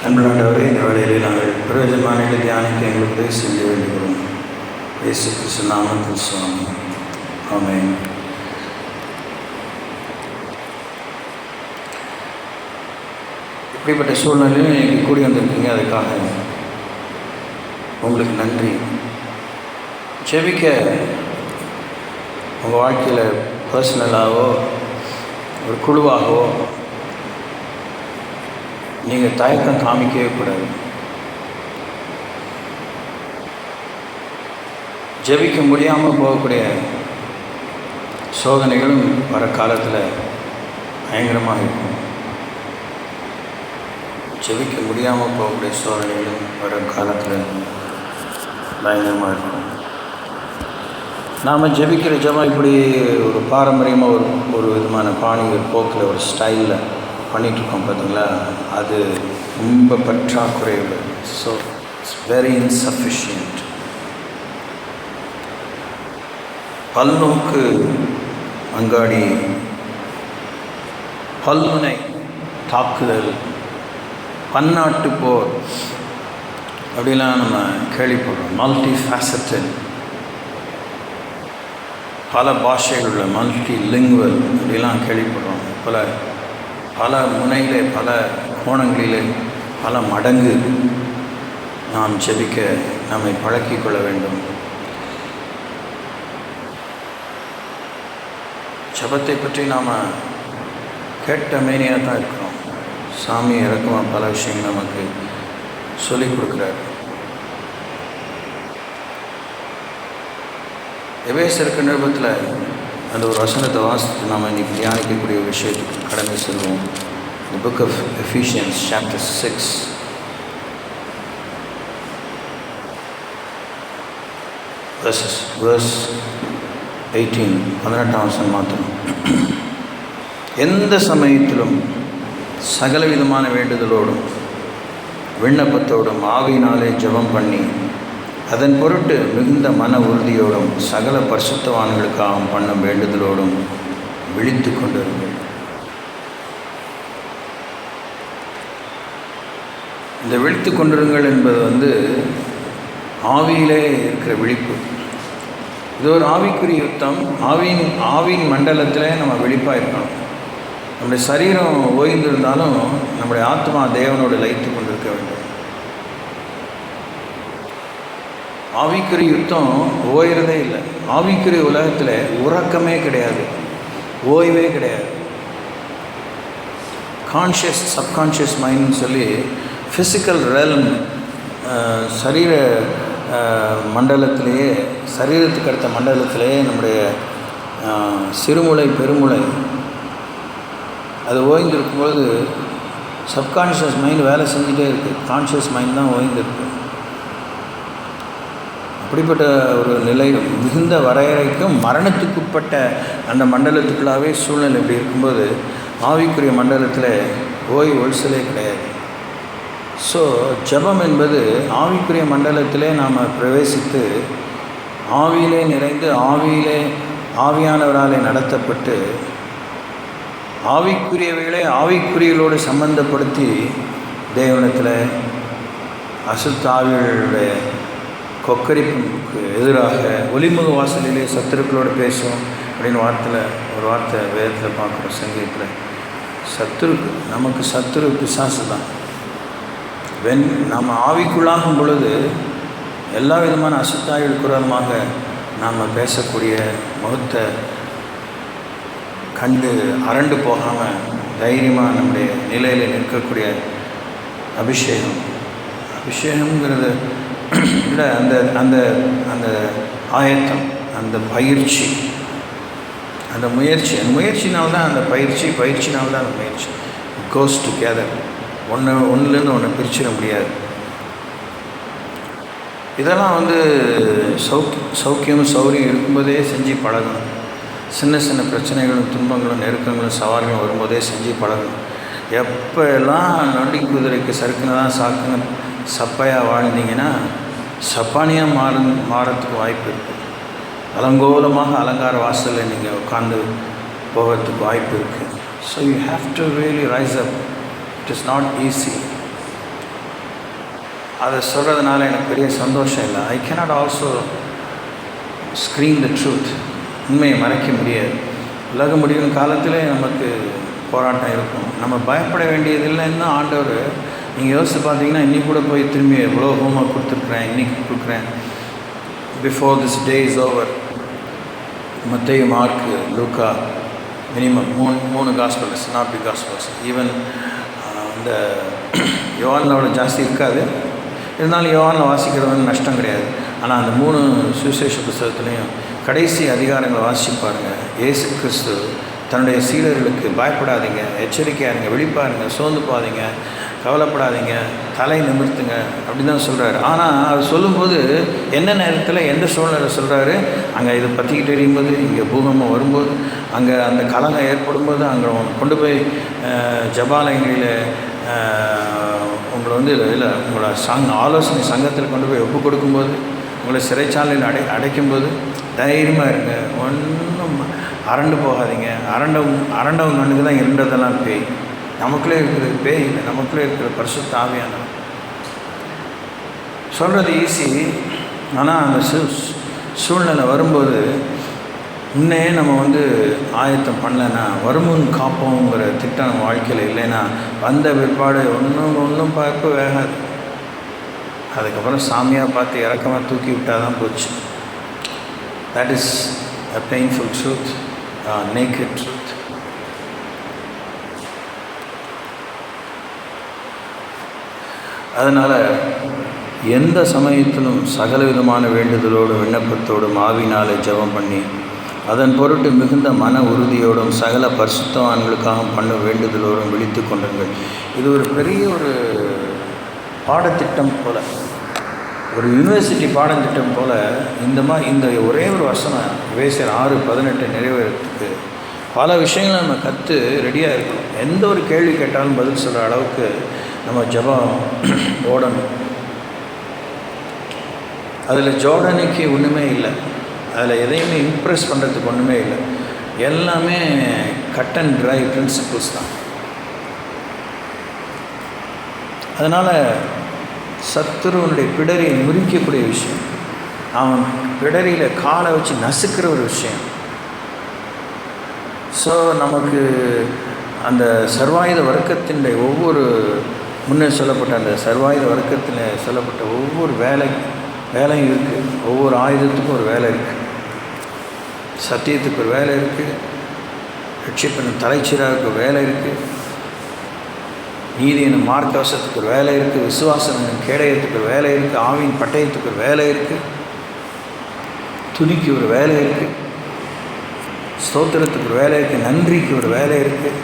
அன்புள்ளவரே, இந்த வேளையிலே நாங்கள் பிரயோஜனமான தியானிக்க எங்களுக்கு உதவி செய்ய வேண்டுகிறோம். இயேசு கிறிஸ்து நாமத்தில் சுவாமி, ஆமென். இப்படிப்பட்ட சூழ்நிலையில் நீங்கள் கூடி வந்திருக்கீங்க, அதுக்காக உங்களுக்கு நன்றி. ஜெபிக்க உங்கள் வாழ்க்கையில் பர்சனலாகவோ ஒரு குழுவாகவோ நீங்கள் தயக்கம் காமிக்கவே கூடாது. ஜெபிக்க முடியாமல் போகக்கூடிய சோதனைகளும் வர காலத்தில் பயங்கரமாக இருக்கும். ஜெபிக்க முடியாமல் போகக்கூடிய சோதனைகளும் வர காலத்தில் பயங்கரமாக இருக்கும். நாம் ஜெபிக்கிற ஜெபம் இப்படி ஒரு பாரம்பரியமாக ஒரு விதமான பாணி, ஒரு போக்கில், ஒரு ஸ்டைலில் பண்ணிகிட்ருக்கோம் பார்த்தீங்களா, அது ரொம்ப பற்றாக்குறை உள்ளது. So it's very insufficient. பல்நோக்கு அங்காடி, பல்முனை தாக்குதல், பன்னாட்டு போர் அப்படிலாம் நம்ம கேள்விப்படுறோம். மல்டி ஃபேசட்டட், பல பாஷைகள் உள்ள மல்டி லிங்குவல் அப்படிலாம் கேள்விப்படுறோம். பல முனையிலே, பல கோணங்களிலே, பல மடங்கு நாம் ஜெபிக்க நம்மை பழக்கிக் கொள்ள வேண்டும். ஜெபத்தை பற்றி நாம் கேட்ட மேனியாக தான் இருக்கிறோம். சாமி இறக்கமாக பல விஷயங்கள் நமக்கு சொல்லிக் கொடுக்குறாரு. எபேசியர் நிருபத்தில் அந்த ஒரு வசனத்தை வாசித்து நாம் இன்றைக்கி தியானிக்கக்கூடிய விஷயத்துக்கு கடமை செல்வோம். The book of Ephesians chapter 6 verse 18, 18ஆம் வசனம் மாத்திரம். எந்த சமயத்திலும் சகலவிதமான வேண்டுதலோடும் விண்ணப்பத்தோடும் ஆவியினாலே ஜெபம் பண்ணி அதன் பொருட்டு மிகுந்த மன உறுதியோடும் சகல பரிசுத்தவான்களுக்காகவும் பண்ணும் வேண்டுதலோடும் விழித்து கொண்டிருங்கள். இந்த விழித்து கொண்டிருங்கள் என்பது ஆவியிலே இருக்கிற விழிப்பு. இது ஒரு ஆவிக்குரிய யுத்தம். ஆவியின் மண்டலத்தில் நம்ம விழிப்பாக இருக்கணும். நம்முடைய சரீரம் ஓய்ந்திருந்தாலும் நம்முடைய ஆத்மா தேவனோடு லயித்து கொண்டிருக்க வேண்டும். ஆவிக்குரிய யுத்தம் ஓய்கிறதே இல்லை. ஆவிக்குரிய உலகத்தில் உறக்கமே கிடையாது, ஓய்வே கிடையாது. கான்ஷியஸ் சப்கான்ஷியஸ் மைண்ட்னு சொல்லி ஃபிசிக்கல் ரெல்ம், சரீர மண்டலத்திலேயே, சரீரத்துக்கு அடுத்த மண்டலத்திலேயே நம்முடைய சிறுமூளை பெருமூளை அது ஓய்ந்திருக்கும்போது சப்கான்ஷியஸ் மைண்ட் வேலை செஞ்சுட்டே இருக்குது. கான்ஷியஸ் மைண்ட் தான் ஓய்ந்திருக்கு. அப்படிப்பட்ட ஒரு நிலை மிகுந்த வரையறைக்கும் மரணத்துக்குட்பட்ட அந்த மண்டலத்துக்குள்ளாகவே சூழ்நிலை இப்படி இருக்கும்போது ஆவிக்குரிய மண்டலத்தில் ஒழிசலே கிடையாது. ஸோ ஜெபம் என்பது ஆவிக்குரிய மண்டலத்திலே நாம் பிரவேசித்து ஆவியிலே நிறைந்து ஆவியானவராலே நடத்தப்பட்டு ஆவிக்குரியவைகளை ஆவிக்குரியகளோடு சம்பந்தப்படுத்தி தேவனத்தில் அசுத்த ஆவிகளுடைய கொக்கரிப்புக்கு எதிராக ஒலிமுக வாசலிலே சத்துருக்களோடு பேசும் அப்படின்னு ஒரு வார்த்தை வேதத்தில் பார்க்குறோம். சங்கீதத்தில் நமக்கு சத்துரு பிசாசு தான். நம்ம ஆவிக்குள்ளாகும் பொழுது எல்லா விதமான அசுத்தாவிகள் குரலமாக நாம் பேசக்கூடிய முகத்தை கண்டு அரண்டு போகாமல் தைரியமாக நம்முடைய நிலையில் நிற்கக்கூடிய அபிஷேகங்கிறது இல்லை, அந்த அந்த அந்த ஆயத்தம், அந்த பயிற்சி, அந்த முயற்சினால்தான் அந்த பயிற்சினால்தான் அந்த முயற்சி. கோஸ் டுகெதர். ஒன்றுலேருந்து ஒன்று பிரிச்சிட முடியாது. இதெல்லாம் சௌக்கியம் சௌரியம் இருக்கும்போதே செஞ்சு பழகணும். சின்ன பிரச்சனைகளும் துன்பங்களும் நெருக்கங்களும் சவால்களும் வரும்போதே செஞ்சு பழகணும். எப்போல்லாம் நொண்டி குதிரைக்கு சறுக்குன்னு சாக்குன்னு சப்பையாக வாழ்ந்தீங்கன்னா சப்பானியாக மாறத்துக்கு வாய்ப்பு இருக்குது. அலங்கோலமாக அலங்கார வாசலில் நீங்கள் உட்காந்து போகிறதுக்கு வாய்ப்பு இருக்குது. So you have to really rice up. It is not easy. அதை சொல்கிறதுனால எனக்கு பெரிய சந்தோஷம் இல்லை. I cannot also screen the truth. உண்மையை மறைக்க முடியாது. உலக முடியும் காலத்திலே நமக்கு போராட்டம் இருக்கும். நம்ம பயப்பட வேண்டியதில்லைன்னு ஆண்டவர், நீங்கள் யோசித்து பார்த்தீங்கன்னா இன்றைக்கி கூட போய் திரும்பி எவ்வளோ ஹோம்ஒர்க் கொடுத்துருக்குறேன், இன்றைக்கி கொடுக்குறேன். Before this day is over, மத்தேயு, மார்க்கு, லூக்கா, மினிமம் மூணு gospels, not big gospels. Even இந்த யோவானோட ஜாஸ்தி இருக்காது, இருந்தாலும் யோவானில் வாசிக்கிறது நஷ்டம் கிடையாது. ஆனால் அந்த 3 சுவிசேஷ புத்தகத்துலேயும் கடைசி அதிகாரங்களை வாசிச்சு பாருங்கள். இயேசு கிறிஸ்து தன்னுடைய சீடர்களுக்கு பயப்படாதீங்க, எச்சரிக்கையாக இருங்க, விழிப்பாருங்க, சோர்ந்து போகாதீங்க, கவலைப்படாதீங்க, தலை நிமிர்த்துங்க அப்படி தான் சொல்கிறாரு. ஆனால் அது சொல்லும்போது என்ன நேரத்தில் எந்த சூழ்நிலை சொல்கிறாரு, அங்கே இதை பற்றிக்கிட்டு எறியும்போது, இங்கே பூகம்பம் வரும்போது, அங்கே அந்த கலங்கம் ஏற்படும்போது, அங்கே கொண்டு போய் ஜபாலயங்களில் உங்களை இல்லை உங்களோட ஆலோசனை சங்கத்தில் கொண்டு போய் ஒப்பு கொடுக்கும்போது, உங்களை சிறைச்சாலையில் அடைக்கும்போது தைரியமாக இருங்க, ஒன்றும் அரண்டு போகாதீங்க. அரண்டவங்க கண்ணுக்கு தான் இருண்டதெல்லாம் பேய். நமக்குள்ளே இருக்கிறது பேய் இல்லை, நமக்குள்ளே இருக்கிற பரிசுத்த ஆவியானவர். சொல்கிறது ஈஸி, ஆனால் அந்த சூழ்நிலை வரும்போது முன்னே நம்ம ஆயத்தம் பண்ணலைன்னா, வருமுன் காப்போங்கிற திட்டம் நம்ம வாழ்க்கையில் இல்லைன்னா, வந்த பிற்பாடு ஒன்றும் பார்க்க வேகாது. அதுக்கப்புறம் சாமியாக பார்த்து இறக்கமாக தூக்கி விட்டால் தான் போச்சு. That is a painful truth, naked truth. அதனால் எந்த சமயத்திலும் சகல விதமான வேண்டுதலோடும் விண்ணப்பத்தோடும் ஆவினாலே ஜெபம் பண்ணி, அதன் பொருட்டு மிகுந்த மன உறுதியோடும் சகல பரிசுத்தவான்களுக்காக பண்ண வேண்டுதலோடும் விழித்து கொண்டுங்கள். இது ஒரு பெரிய ஒரு பாடத்திட்டம் போல், ஒரு யூனிவர்சிட்டி பாடத்திட்டம் போல். இந்த ஒரே ஒரு வசனம் எபேசியர் 6:18 நிறைவேறத்துக்கு பல விஷயங்களை நம்ம கற்று ரெடியாக இருக்கணும். எந்த ஒரு கேள்வி கேட்டாலும் பதில் சொல்கிற அளவுக்கு நம்ம ஜெபம் ஓடணும். அதில் ஜோடனைக்கு ஒன்றுமே இல்லை, அதில் எதையுமே இம்ப்ரெஸ் பண்ணுறதுக்கு ஒன்றுமே இல்லை. எல்லாமே கட் அண்ட் ட்ரை பிரின்சிபிள்ஸ் தான். அதனால் சத்துருவனுடைய பிடரியை முறிக்கக்கூடிய விஷயம், அவன் பிடரியில் காலை வச்சு நசுக்கிற ஒரு விஷயம். ஸோ நமக்கு அந்த சர்வாயுத வர்க்கத்தினுடைய ஒவ்வொரு முன்னே சொல்லப்பட்ட அந்த சர்வாயுத வர்க்கத்தில் சொல்லப்பட்ட ஒவ்வொரு வேலையும் இருக்குது. ஒவ்வொரு ஆயுதத்துக்கும் ஒரு வேலை இருக்குது. சத்தியத்துக்கு ஒரு வேலை இருக்குது, ரட்சிப்பின் தலைச்சீராவுக்கு ஒரு வேலை இருக்குது, நீதியின் மார்க்கவசத்துக்கு ஒரு வேலை இருக்குது, விசுவாசத்தின் கேடயத்துக்கு ஒரு வேலை இருக்குது, ஆவியின் பட்டயத்துக்கு ஒரு வேலை இருக்குது, துணிக்கு ஒரு வேலை இருக்குது, ஸ்தோத்திரத்துக்கு ஒரு வேலை இருக்குது, நன்றிக்கு ஒரு வேலை இருக்குது,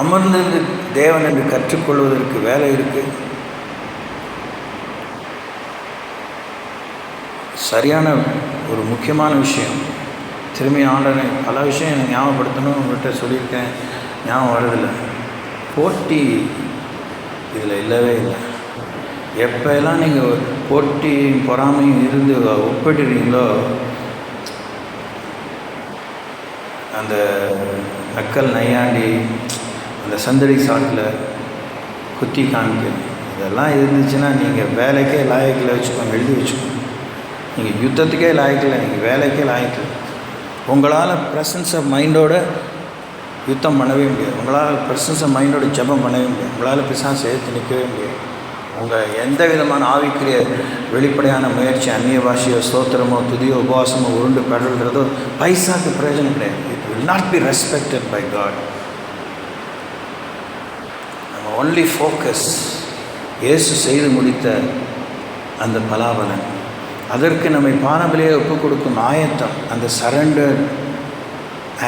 அமர்ந்திருந்து தேவன் என்று கற்றுக்கொள்வதற்கு வேலை இருக்குது. சரியான ஒரு முக்கியமான விஷயம். திரும்பி ஆண்டனை பல விஷயம் எனக்கு ஞாபகப்படுத்தணும், உங்கள்கிட்ட சொல்லியிருக்கேன், ஞாபகம் வரதில்லை. போட்டி இதில் இல்லவே இல்லை. எப்போல்லாம் நீங்கள் போட்டியும் பொறாமையும் இருந்து ஒப்பிடுறீங்களோ, அந்த நக்கல் நையாண்டி, அந்த சந்தடி சாட்டில் குத்தி காமிக்க, இதெல்லாம் இருந்துச்சுன்னா நீங்கள் வேலைக்கே லாயக்கில் வச்சுக்கோங்க, எழுதி வச்சுக்கோங்க. நீங்கள் யுத்தத்துக்கே லாயக்கில்லை, நீங்கள் வேலைக்கே லாயக்கில்லை. உங்களால் ப்ரெசன்ஸ் ஆஃப் மைண்டோட யுத்தம் பண்ணவே முடியாது. உங்களால் ப்ரெசன்ஸ் ஆஃப் மைண்டோட ஜெபம் பண்ணவே முடியாது. உங்களால் பிசாசை எடுத்து நிற்கவே முடியாது. உங்கள் எந்த விதமான ஆவிக்குரிய வெளிப்படையான முயற்சி, அந்நிய பாஷையோ ஸ்தோத்திரமோ துதியோ உபவாசமோ உருண்டு கடல்கிறதோ பைசாக்கு பிரயோஜனம் கிடையாது. It will not be respected by God. நம்ம ஒன்லி ஃபோக்கஸ் இயேசு செய்து முடித்த அந்த பலாபலன், அதற்கு நம்மை பாரம்பரிய ஒப்புக் கொடுக்கும் ஆயத்தம், அந்த சரண்டர்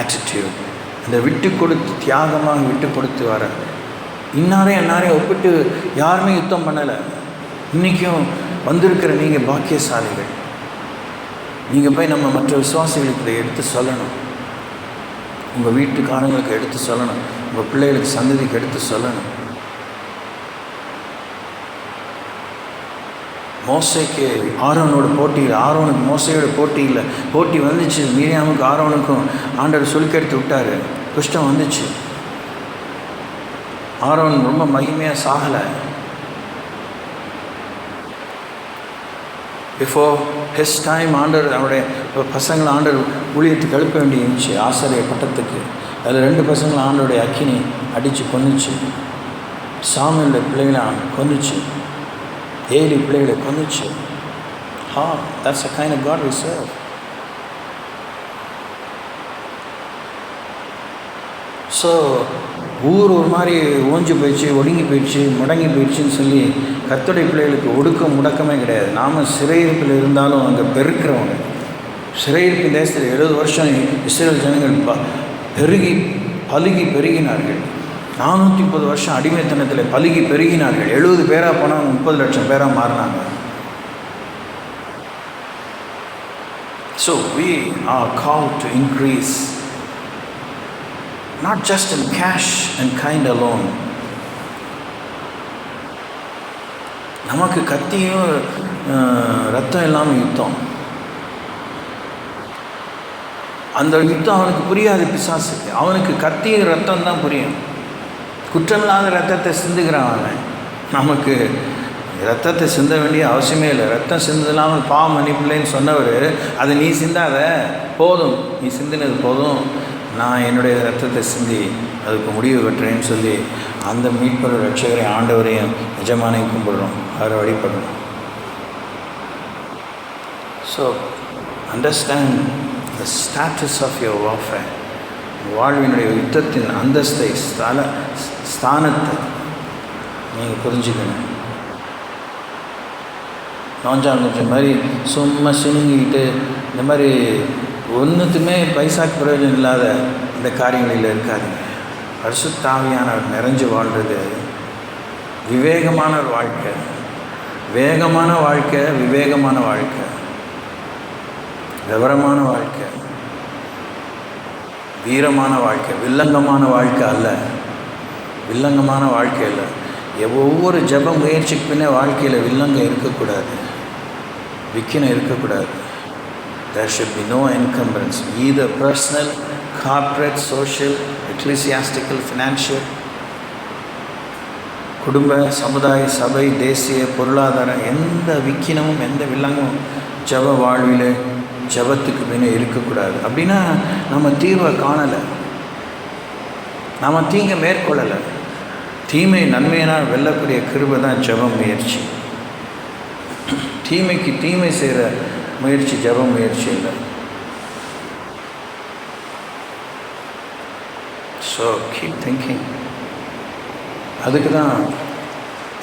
ஆட்டிடியூட், அந்த விட்டு கொடுத்து தியாகமாக விட்டு கொடுத்து வர. இன்னாரையும் ஒப்பிட்டு யாருமே யுத்தம் பண்ணலை. இன்றைக்கும் வந்திருக்கிற நீங்கள் பாக்கியசாலிகள். நீங்கள் போய் நம்ம மற்ற விசுவாசிகளுக்கு இதை எடுத்து சொல்லணும். உங்கள் வீட்டுக்காரங்களுக்கு எடுத்து சொல்லணும், உங்கள் பிள்ளைகளுக்கு சந்ததிக்கு எடுத்து சொல்லணும். மோசைக்கு ஆரோனோட போட்டியில், ஆரோனுக்கு மோசையோட போட்டியில் போட்டி வந்துச்சு. மீரியாமுக்கு ஆரோனுக்கும் ஆண்டவர் சொல்லிக்கெடுத்து விட்டார். குஷ்டம் வந்துச்சு. ஆரோன் ரொம்ப மகிமையாக சாகலை, பிஃபோர் ஹிஸ் டைம் ஆண்டவர் அவருடைய பசங்களை ஆண்டவர் ஊழியத்துக்கு எழுப்ப வேண்டி இருந்துச்சு ஆசிரியர் பட்டத்துக்கு. அதில் 2 பசங்களை ஆண்டோடைய அக்கினி அடித்து கொன்னுச்சு. சாமுவேலுடைய பிள்ளைகளை கொன்னுச்சு. ஏலி பிள்ளைகளை கொன்னுச்சு. That's the kind of God we serve. So ஊர் ஒரு மாதிரி ஓஞ்சி போயிடுச்சு, ஒடுங்கி போயிடுச்சு, முடங்கி போயிடுச்சுன்னு சொல்லி கர்த்தருடைய பிள்ளைகளுக்கு ஒடுக்கம் முடக்கமே கிடையாது. நாம் சிறையிருப்பில் இருந்தாலும் அங்கே பெருக்கிறவங்க. சிறையிருப்பு தேசத்தில் 70 வருஷம் இஸ்ரேல் ஜனங்கள் பெருகினார்கள். 430 வருஷம் அடிமைத்தனத்தில் பெருகினார்கள். 70 பேராக போனால் 30 லட்சம் பேராக மாறினாங்க. So we are called to increase, not just in cash and kind alone. நமக்கு கத்தியும் ரத்தம் இல்லாமல் யுத்தம். அந்த யுத்தம் அவனுக்கு புரியாது. பிசாசுக்கு அவனுக்கு கத்தியும் ரத்தம் தான் புரியும். குற்றமில்லாத ரத்தத்தை சிந்துகிறான் அவன். நமக்கு ரத்தத்தை சிந்த வேண்டிய அவசியமே இல்லை. ரத்தம் சிந்தலாமல் பாவம் மன்னிப்பில்லைன்னு சொன்னவர், அதை நீ சிந்தாத, போதும், நீ சிந்தினது போதும், நான் என்னுடைய ரத்தத்தை சிந்தி அதுக்கு முடிவு கட்டுறேன்னு சொல்லி அந்த மீட்பர் ரட்சகரை ஆண்டவரையும் எஜமானையும் கும்பிடுறோம், அவரை வழிபடுறோம். So understand the status of your warfare. வாழ்வினுடைய யுத்தத்தின் அந்தஸ்தை, ஸ்தானத்தை நீங்கள் புரிஞ்சுக்கணும். நோஞ்சாங்குஞ்சம் மாதிரி சும்மா சினுங்கிக்கிட்டு இந்த மாதிரி ஒன்றுத்துமே பைசாக்கு பிரயோஜனம் இல்லாத இந்த காரியங்களில் இருக்காதுங்க. பரிசுத்த ஆவியானவர் நிறைஞ்சு வாழ்கிறது விவேகமான ஒரு வாழ்க்கை, வேகமான வாழ்க்கை, விவேகமான வாழ்க்கை, விவரமான வாழ்க்கை, வீரமான வாழ்க்கை, வில்லங்கமான வாழ்க்கை அல்ல. வில்லங்கமான வாழ்க்கை இல்லை. ஒவ்வொரு ஜப முயற்சிக்கு பின்னே வாழ்க்கையில் வில்லங்கம் இருக்கக்கூடாது, விக்கினம் இருக்கக்கூடாது. There should be no encumbrance, either personal, corporate, social, ecclesiastical, financial, குடும்ப, சமுதாய, சபை, தேசிய, பொருளாதாரம், எந்த விக்கினமும் எந்த வில்லங்கமும் ஜப வாழ்வில் ஜபத்துக்கு பின்னே இருக்கக்கூடாது. அப்படின்னா நம்ம தீர்வை காணலை, நம்ம தீங்கை மேற்கொள்ளலை. தீமை நன்மையினால் வெல்லக்கூடிய கிருபை தான் ஜப முயற்சி. தீமைக்கு தீமை செய்கிற முயற்சி ஜப முயற்சி இல்லை. So keep thinking. அதுக்கு தான்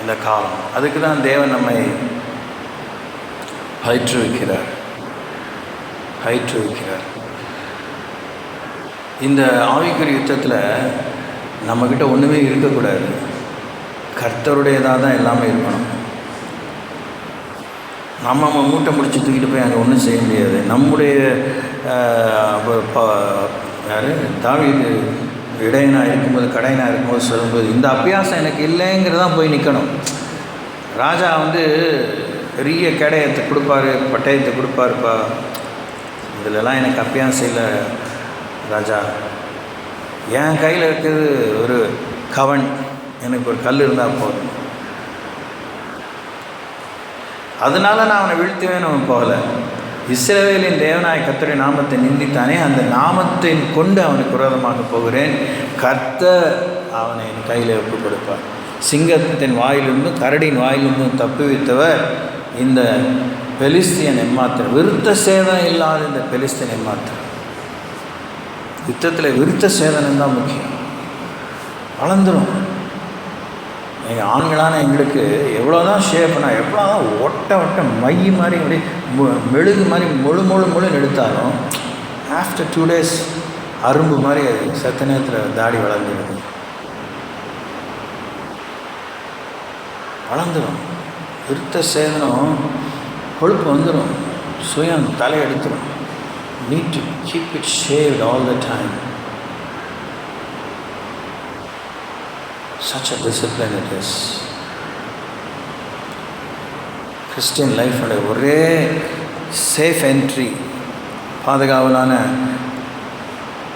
இந்த காலம், அதுக்கு தான் தேவன் நம்மை பயிற்றுவிக்கிறார். இந்த ஆவிக்குரிய யுத்தத்தில் நம்மக்கிட்ட ஒன்றுமே இருக்கக்கூடாது. கர்த்தருடையதாக தான் எல்லாமே இருக்கணும். நம்ம மூட்டை முடிச்சு தூக்கிட்டு போய் அங்கே ஒன்றும் செய்ய முடியாது. நம்முடைய யார் தாவீது இடையனாக இருக்கும்போது, கடையனாக இருக்கும்போது சொல்லும்போது, இந்த அபியாசம் எனக்கு இல்லைங்கிறதான் போய் நிற்கணும். ராஜா பெரிய கேடயத்தை கொடுப்பாரு, பட்டயத்தை கொடுப்பாருப்பா, இதிலெல்லாம் எனக்கு அபியாசம் இல்லை ராஜா. என் கையில் இருக்கிறது ஒரு கவன், எனக்கு ஒரு கல் இருந்தால் போதும், அதனால நான் அவனை வீழ்த்துவேன். அவன் போகலை. இஸ்ரவேலின் தேவனாய கர்த்தருடைய நாமத்தை நிந்தித்தானே, அந்த நாமத்தை கொண்டு அவனுக்கு விரோதமாக போகிறேன். கர்த்தர் அவனை என் கையில் ஒப்புக் கொடுப்பார். சிங்கத்தின் வாயிலிருந்தும் கரடியின் வாயிலிருந்தும் தப்புவித்தவர் இந்த பெலிஸ்தியன் எம்மாத்திரம். விருத்த சேதனம் இல்லாத இந்த பெலிஸ்தியன் எம்மாத்திரம். யுத்தத்தில் விருத்த சேதனம் தான் முக்கியம். வளர்ந்துடும். எங்கள் ஆண்களான எங்களுக்கு எவ்வளோதான் ஷேப்னா, எவ்வளோதான் ஒட்ட மை மாதிரி அப்படி மெழுகு மாதிரி முழு எடுத்தாலும் ஆஃப்டர் 2 days அரும்பு மாதிரி சத்த நேரத்தில் தாடி வளர்ந்துடுது. வளர்ந்துடும். விருத்த சேதனம் கொழுப்பு வந்துடும், சுயம் தலை எடுத்துடும். Need to keep it shaved all the time. Such a discipline it is. Christian life ஒரே சேஃப் என்ட்ரி, பாதுகாவலான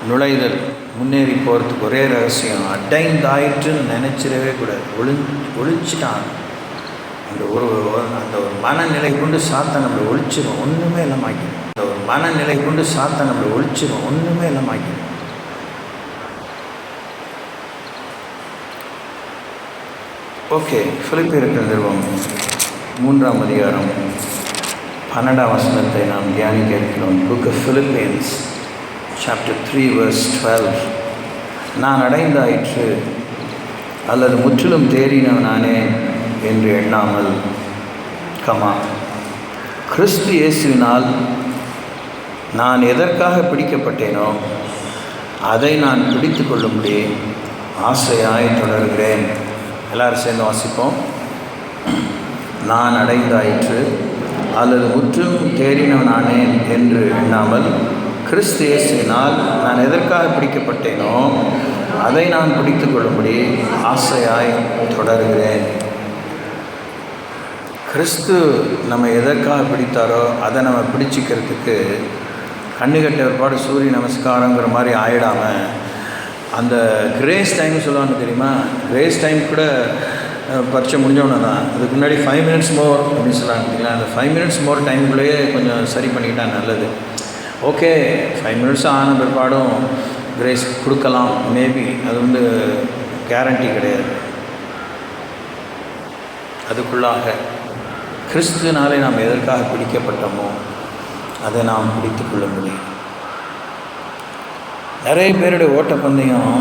நுழைதல், முன்னேறி போகிறதுக்கு ஒரே ரகசியம், அடைந்தாயிற்றுன்னு நினச்சிடவே கூடாது. ஒழிச்சிட்டான் அந்த ஒரு மனநிலை கொண்டு சாத்தான் நம்மளை ஒழிச்சிடும், ஒன்றுமே இல்லாமல் ஆக்கிடும். அந்த ஒரு மனநிலை கொண்டு சாத்தான் நம்மளை ஒழிச்சிடும், ஒன்றுமே இல்லாமல் ஆக்கிடும். ஓகே, பிலிப்பியருக்கு நிறுவம் 3ஆம் அதிகாரம் 12ஆம் வசனத்தை நாம் தியானிக்க இருக்கிறோம். Book of Philippians chapter 3 verse 12. நான் அடைந்தாயிற்று அல்லது முற்றிலும் தேறினவனானே என்று எண்ணாமல், கிறிஸ்து இயேசுவினால் நான் எதற்காக பிடிக்கப்பட்டேனோ அதை நான் பிடித்து கொள்ளும்படி ஆசையாய் தொடர்கிறேன். எல்லாரும் சேர்ந்து வாசிப்போம். நான் அடைந்தாயிற்று அல்லது முற்றிலும் தேறினவனானேன் என்று எண்ணாமல், கிறிஸ்து இயேசுவினால் நான் எதற்காக பிடிக்கப்பட்டேனோ அதை நான் பிடித்து கொள்ளும்படி ஆசையாய் தொடர்கிறேன். கிறிஸ்து நம்ம எதற்காக பிடித்தாரோ அதை நம்ம பிடிச்சிக்கிறதுக்கு கண்ணுகட்ட ஒருபாடு சூரிய நமஸ்காரங்கிற மாதிரி ஆயிடாமல், அந்த கிரேஸ் டைம் சொல்லுவாங்க தெரியுமா, கிரேஸ் டைம் கூட பரீட்சை முடிஞ்சவொன்னே தான். அதுக்கு முன்னாடி 5 minutes மோர் அப்படின்னு சொல்லுவாங்க பார்த்தீங்களா, அந்த 5 minutes மோர் டைமுக்குள்ளேயே கொஞ்சம் சரி பண்ணிக்கிட்டா நல்லது. ஓகே, 5 minutes ஆன பிற்பாடும் கிரேஸ் கொடுக்கலாம், மேபி. அது கேரண்டி கிடையாது. அதுக்குள்ளாக கிறிஸ்துனாலே நாம் எதற்காக பிடிக்கப்பட்டோமோ அதை நாம் பிடித்து கொள்ள முடியும். நிறைய பேருடைய ஓட்டப்பந்தயம்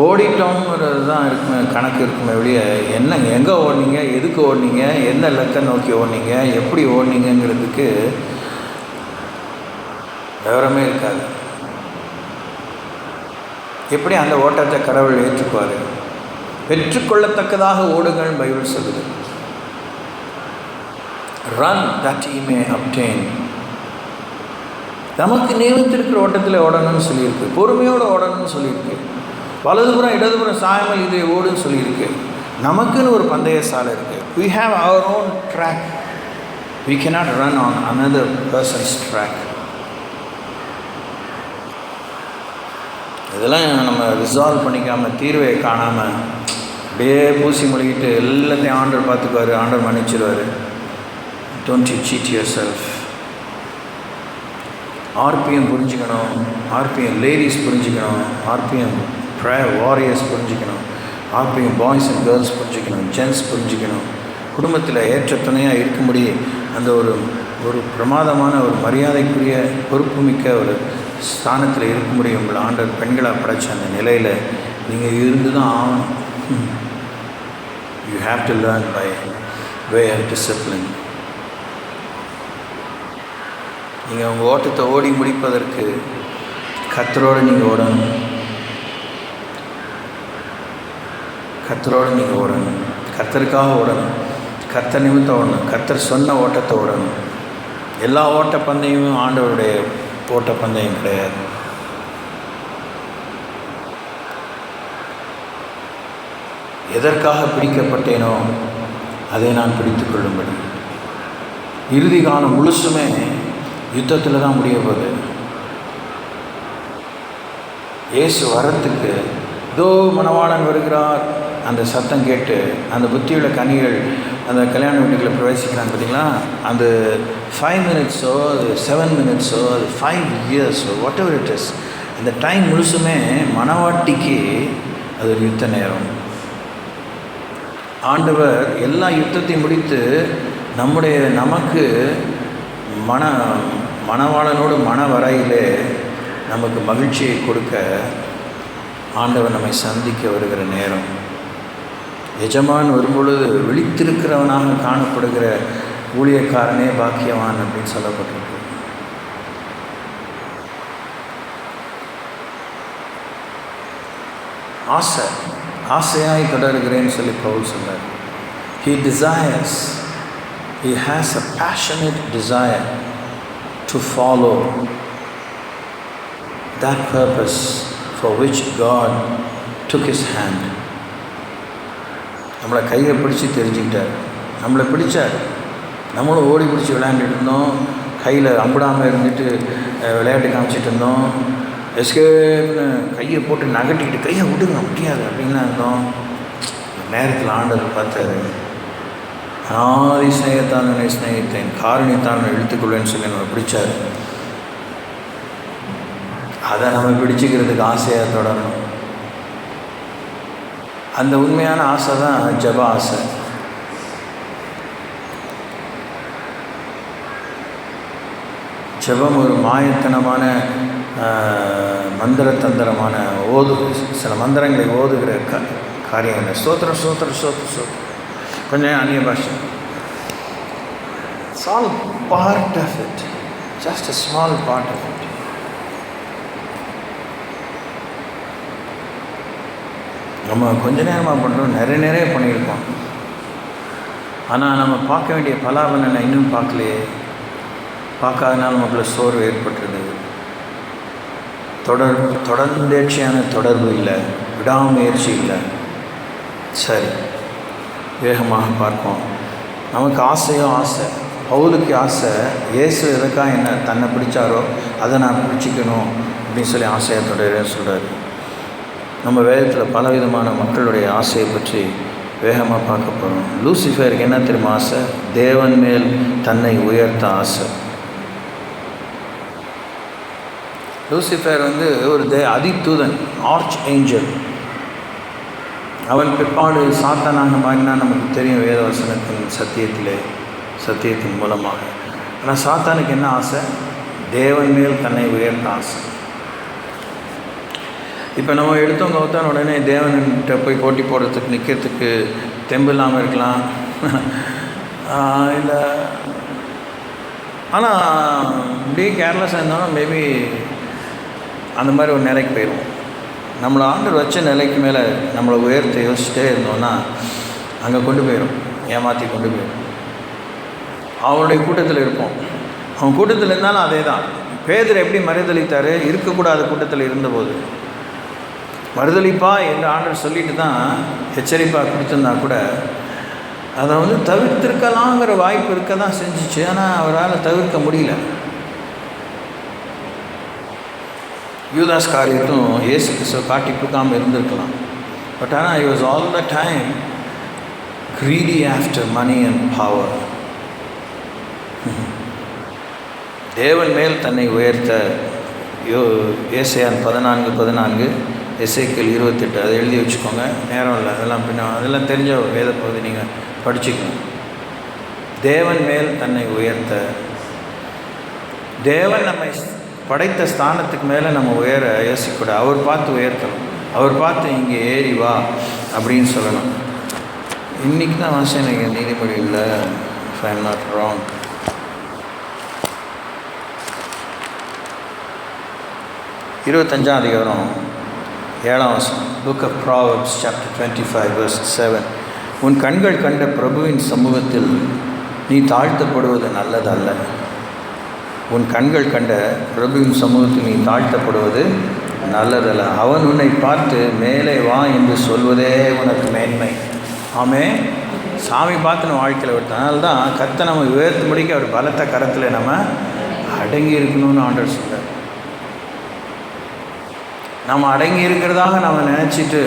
ஓடிட்டோங்கிறது தான் இருக்குமே, கணக்கு இருக்குமே வெளியே எங்கே ஓடினீங்க, எதுக்கு ஓடினீங்க, எந்த இலக்கை நோக்கி ஓடினீங்க, எப்படி ஓடினீங்கிறதுக்கு விவரமே இருக்காது. எப்படி அந்த ஓட்டத்தை கடவுள் ஏற்றுக்குவார்? பெற்றுக்கொள்ளத்தக்கதாக ஓடுங்கள் பைபிள் சொல்லுது. Run that ye may obtain. நமக்கு நியமித்திருக்கிற ஓட்டத்தில் ஓடணும்னு சொல்லியிருக்கு, பொறுமையோடு ஓடணும்னு சொல்லியிருக்கு, வலதுபுறம் இடதுபுறம் சாயாமல் இதை ஓடுன்னு சொல்லியிருக்கு. நமக்குன்னு ஒரு பந்தய சாலை இருக்குது. we have our own track. we cannot run on another person's track. இதெல்லாம் நம்ம ரிசால்வ் பண்ணிக்காமல், தீர்வை காணாமல் அப்படியே பூசி மொழிகிட்டு எல்லாத்தையும் ஆண்டவர் பார்த்துக்குவார், ஆண்டவர் மன்னிச்சிடுவார். Don't you cheat yourself. RPM புரிஞ்சுக்கணும், ஆர்பிஎம் லேடிஸ் புரிஞ்சுக்கணும், ஆர்பிஎம் ப்ரேயர் வாரியர்ஸ் புரிஞ்சுக்கணும், ஆர்பிஎம் பாய்ஸ் அண்ட் கேர்ள்ஸ் புரிஞ்சுக்கணும், ஜென்ஸ் புரிஞ்சுக்கணும். குடும்பத்தில் ஏற்ற துணையாக இருக்கும்படி அந்த ஒரு பிரமாதமான ஒரு மரியாதைக்குரிய பொறுப்புமிக்க ஒரு ஸ்தானத்தில் இருக்க முடியும். உங்களை ஆண்டவர் பெண்களாக படைச்ச அந்த நிலையில் நீங்கள் இருந்து தான் ஆகணும். You have to learn by way of discipline. நீங்கள் உங்கள் ஓட்டத்தை ஓடி முடிப்பதற்கு கர்த்தரோடு நீங்கள் ஓடணும், கர்த்தரோடு நீங்கள் ஓடணும், கர்த்தருக்காக ஓடணும், கர்த்தர் நிமித்தம் ஓடணும், கர்த்தர் சொன்ன ஓட்டத்தை ஓடணும். எல்லா ஓட்டப்பந்தயமும் ஆண்டவருடைய ஓட்டப்பந்தயம் கிடையாது. எதற்காக பிடிக்கப்பட்டேனோ அதை நான் பிடித்து கொள்ளும்படி. இறுதி காலம் முழுசுமே யுத்தத்தில் தான் முடிய போகுது. இயேசு வரத்துக்கு இதோ மணவாளன் வருகிறார் அந்த சத்தம் கேட்டு அந்த புத்தியுள்ள கனிகள் அந்த கல்யாண வீட்டுக்குள்ளே பிரவேசிக்கிறாங்க பார்த்தீங்களா. அந்த 5 minutes அது 7 minutes அது 5 years what ever it is, இந்த டைம் முழுசுமே மணவாட்டிக்கு அது ஒரு யுத்த நேரம். ஆண்டவர் எல்லா யுத்தத்தையும் முடித்து நமக்கு மணவாளனோடு மன வரையிலே நமக்கு மகிழ்ச்சியை கொடுக்க ஆண்டவர் நம்மை சந்திக்க வருகிற நேரம். எஜமான் வரும்பொழுது விழித்திருக்கிறவனாக காணப்படுகிற ஊழியக்காரனே பாக்கியவான் அப்படின்னு சொல்லப்பட்டிருக்கு. ஆசையாய் தொடர்கிறேன்னு சொல்லி பவுல் சொன்னார். He desires, he has a passionate desire to follow that purpose for which God took his hand. நம்மளை கையை பிடிச்சி தெரிஞ்சுக்கிட்டார், நம்மளை பிடிச்சார். நம்மளும் ஓடி பிடிச்சி விளையாண்டுட்டு இருந்தோம், கையில் அம்பிடாமல் இருந்துட்டு விளையாட்டு காமிச்சிட்டு இருந்தோம். எஸ்கேப்னு கையை போட்டு நகட்டிக்கிட்டு கையை விடுங்க முடியாது அப்படின்லாம் இருந்தோம். நேரத்தில் ஆண்டவர் பார்த்தாரு, அனாதி ஸ்நேகத்தான் உன்னை ஸ்நேகித்தேன், காரணித்தான் உன்னை இழுத்துக்கொள்வேன்னு சொல்லி நம்ம பிடிச்சார். அதை நம்ம பிடிச்சிக்கிறதுக்கு ஆசையாக தொடரணும். அந்த உண்மையான ஆசை தான் ஜப ஆசை. ஜபம் ஒரு மாயத்தனமான மந்திரத்தந்திரமான சில மந்திரங்களை ஓதுகிற காரியம் இல்லை. ஸ்தோத்திரம் ஸ்தோத்திரம் ஸ்தோத்திரம் ஸ்தோத்திரம், கொஞ்சம் அந்நிய பாஷை. It's all part of it, just a small part of it. நம்ம கொஞ்ச நேரமாக பண்ணுறோம், நிறைய பண்ணியிருக்கோம். ஆனால் நம்ம பார்க்க வேண்டிய பலாபலனை இன்னும் பார்க்கலையே. பார்க்காதனால நமக்குள்ள சோர்வு ஏற்பட்டுருது. தொடர்ந்தேர்ச்சியான தொடர்பு இல்லை, விடாமுயற்சி இல்லை. சரி, வேகமாக பார்ப்போம். நமக்கு ஆசையோ ஆசை. பவுலுக்கு ஆசை, இயேசு எதுக்காக என்ன தன்னை பிடிச்சாரோ அதை நான் பிடிச்சிக்கணும் அப்படின்னு சொல்லி ஆசையை தொடர்றேன்னு சொல்கிறார். நம்ம வேதத்தில் பலவிதமான மக்களுடைய ஆசையை பற்றி வேகமாக பார்க்க போகிறோம். லூசிஃபருக்கு என்ன தெரியுமா ஆசை? தேவன் மேல் தன்னை உயர்த்த ஆசை. லூசிஃபர் ஒரு அதிதூதன், ஆர்ச் ஏஞ்சல். அவன் பிற்பாடு சாத்தானாக மாறினா நமக்கு தெரியும் வேதவசனத்தின் சத்தியத்தின் மூலமாக. ஆனால் சாத்தானுக்கு என்ன ஆசை? தேவன் மேல் தன்னை உயர்த்த ஆசை. இப்போ நம்ம எடுத்தவங்க ஒருத்தான் உடனே தேவன்கிட்ட போய் போட்டி போடுறதுக்கு நிற்கிறதுக்கு தெம்பு இல்லாமல் இருக்கலாம் இல்லை. ஆனால் இப்படியே கேர்லெஸ்ஸாக இருந்தாலும் மேபி அந்த மாதிரி ஒரு நிலைக்கு போயிடுவோம். நம்மளை ஆண்டவர் வச்ச நிலைக்கு மேலே நம்மளை உயர்த்த யோசிச்சுட்டே இருந்தோன்னா அங்கே கொண்டு போயிடும், ஏமாற்றி கொண்டு போயிடும். அவனுடைய கூட்டத்தில் இருப்போம். அவன் கூட்டத்தில் இருந்தாலும் அதே தான். பேதுரு எப்படி மறுதளித்தார்? இருக்கக்கூடாத கூட்டத்தில் இருந்தபோது மறுதளிப்பா என்று ஆண்டவர் சொல்லிட்டு தான் எச்சரிப்பாக கொடுத்துருந்தா கூட அதை தவிர்த்திருக்கலாங்கிற வாய்ப்பு இருக்க தான் செஞ்சிச்சு. ஆனால் அவரால் தவிர்க்க முடியல. யூதாஸ் காரியத்தும் இயேசு கிறிஸ்துவை காட்டி கொடுக்காமல் இருந்திருக்கலாம். பட் ஆனால் I was all the time greedy after money and power. தேவன் மேல் தன்னை உயர்த்த ஏசாயா 14:14, எசேக்கியேல் 28, அதை எழுதி வச்சுக்கோங்க. நேரம் இல்லை, அதெல்லாம் தெரிஞ்ச வேத பகுதி, நீங்கள் படிச்சுக்கணும். தேவன் மேல் தன்னை உயர்த்த. தேவன் நம்மை படைத்த ஸ்தானத்துக்கு மேலே நம்ம உயர யோசிக்கூடாது. அவர் பார்த்து உயர்த்தணும். அவர் பார்த்து இங்கே ஏறி வா அப்படின்னு சொல்லணும். இன்றைக்கி தான் வாசனை நீதிமொழியில், if I am not wrong, 25ஆம் அதிகாரம் 7ஆம் வசனம், Book of Proverbs chapter 25 verse 7. உன் கண்கள் கண்ட பிரபுவின் சமூகத்தில் நீ தாழ்த்தப்படுவது நல்லதல்ல. உன் கண்கள் கண்ட பிரபுவின் சமூகத்தில் நீ தாழ்த்தப்படுவது நல்லதல்ல. அவன் உன்னை பார்த்து மேலே வா என்று சொல்வதே உனக்கு மேன்மை. ஆமே, சாமி பார்த்து நம்ம வாழ்க்கையில் விட்டு. அதனால தான் கர்த்தரை நம்ம உயர்த்து முடிக்க அவர் பலத்த கரத்தில் நம்ம அடங்கி இருக்கணும்னு ஆண்டவர் சொல்கிறார். நம்ம அடங்கி இருக்கிறதாக நம்ம நினச்சிட்டு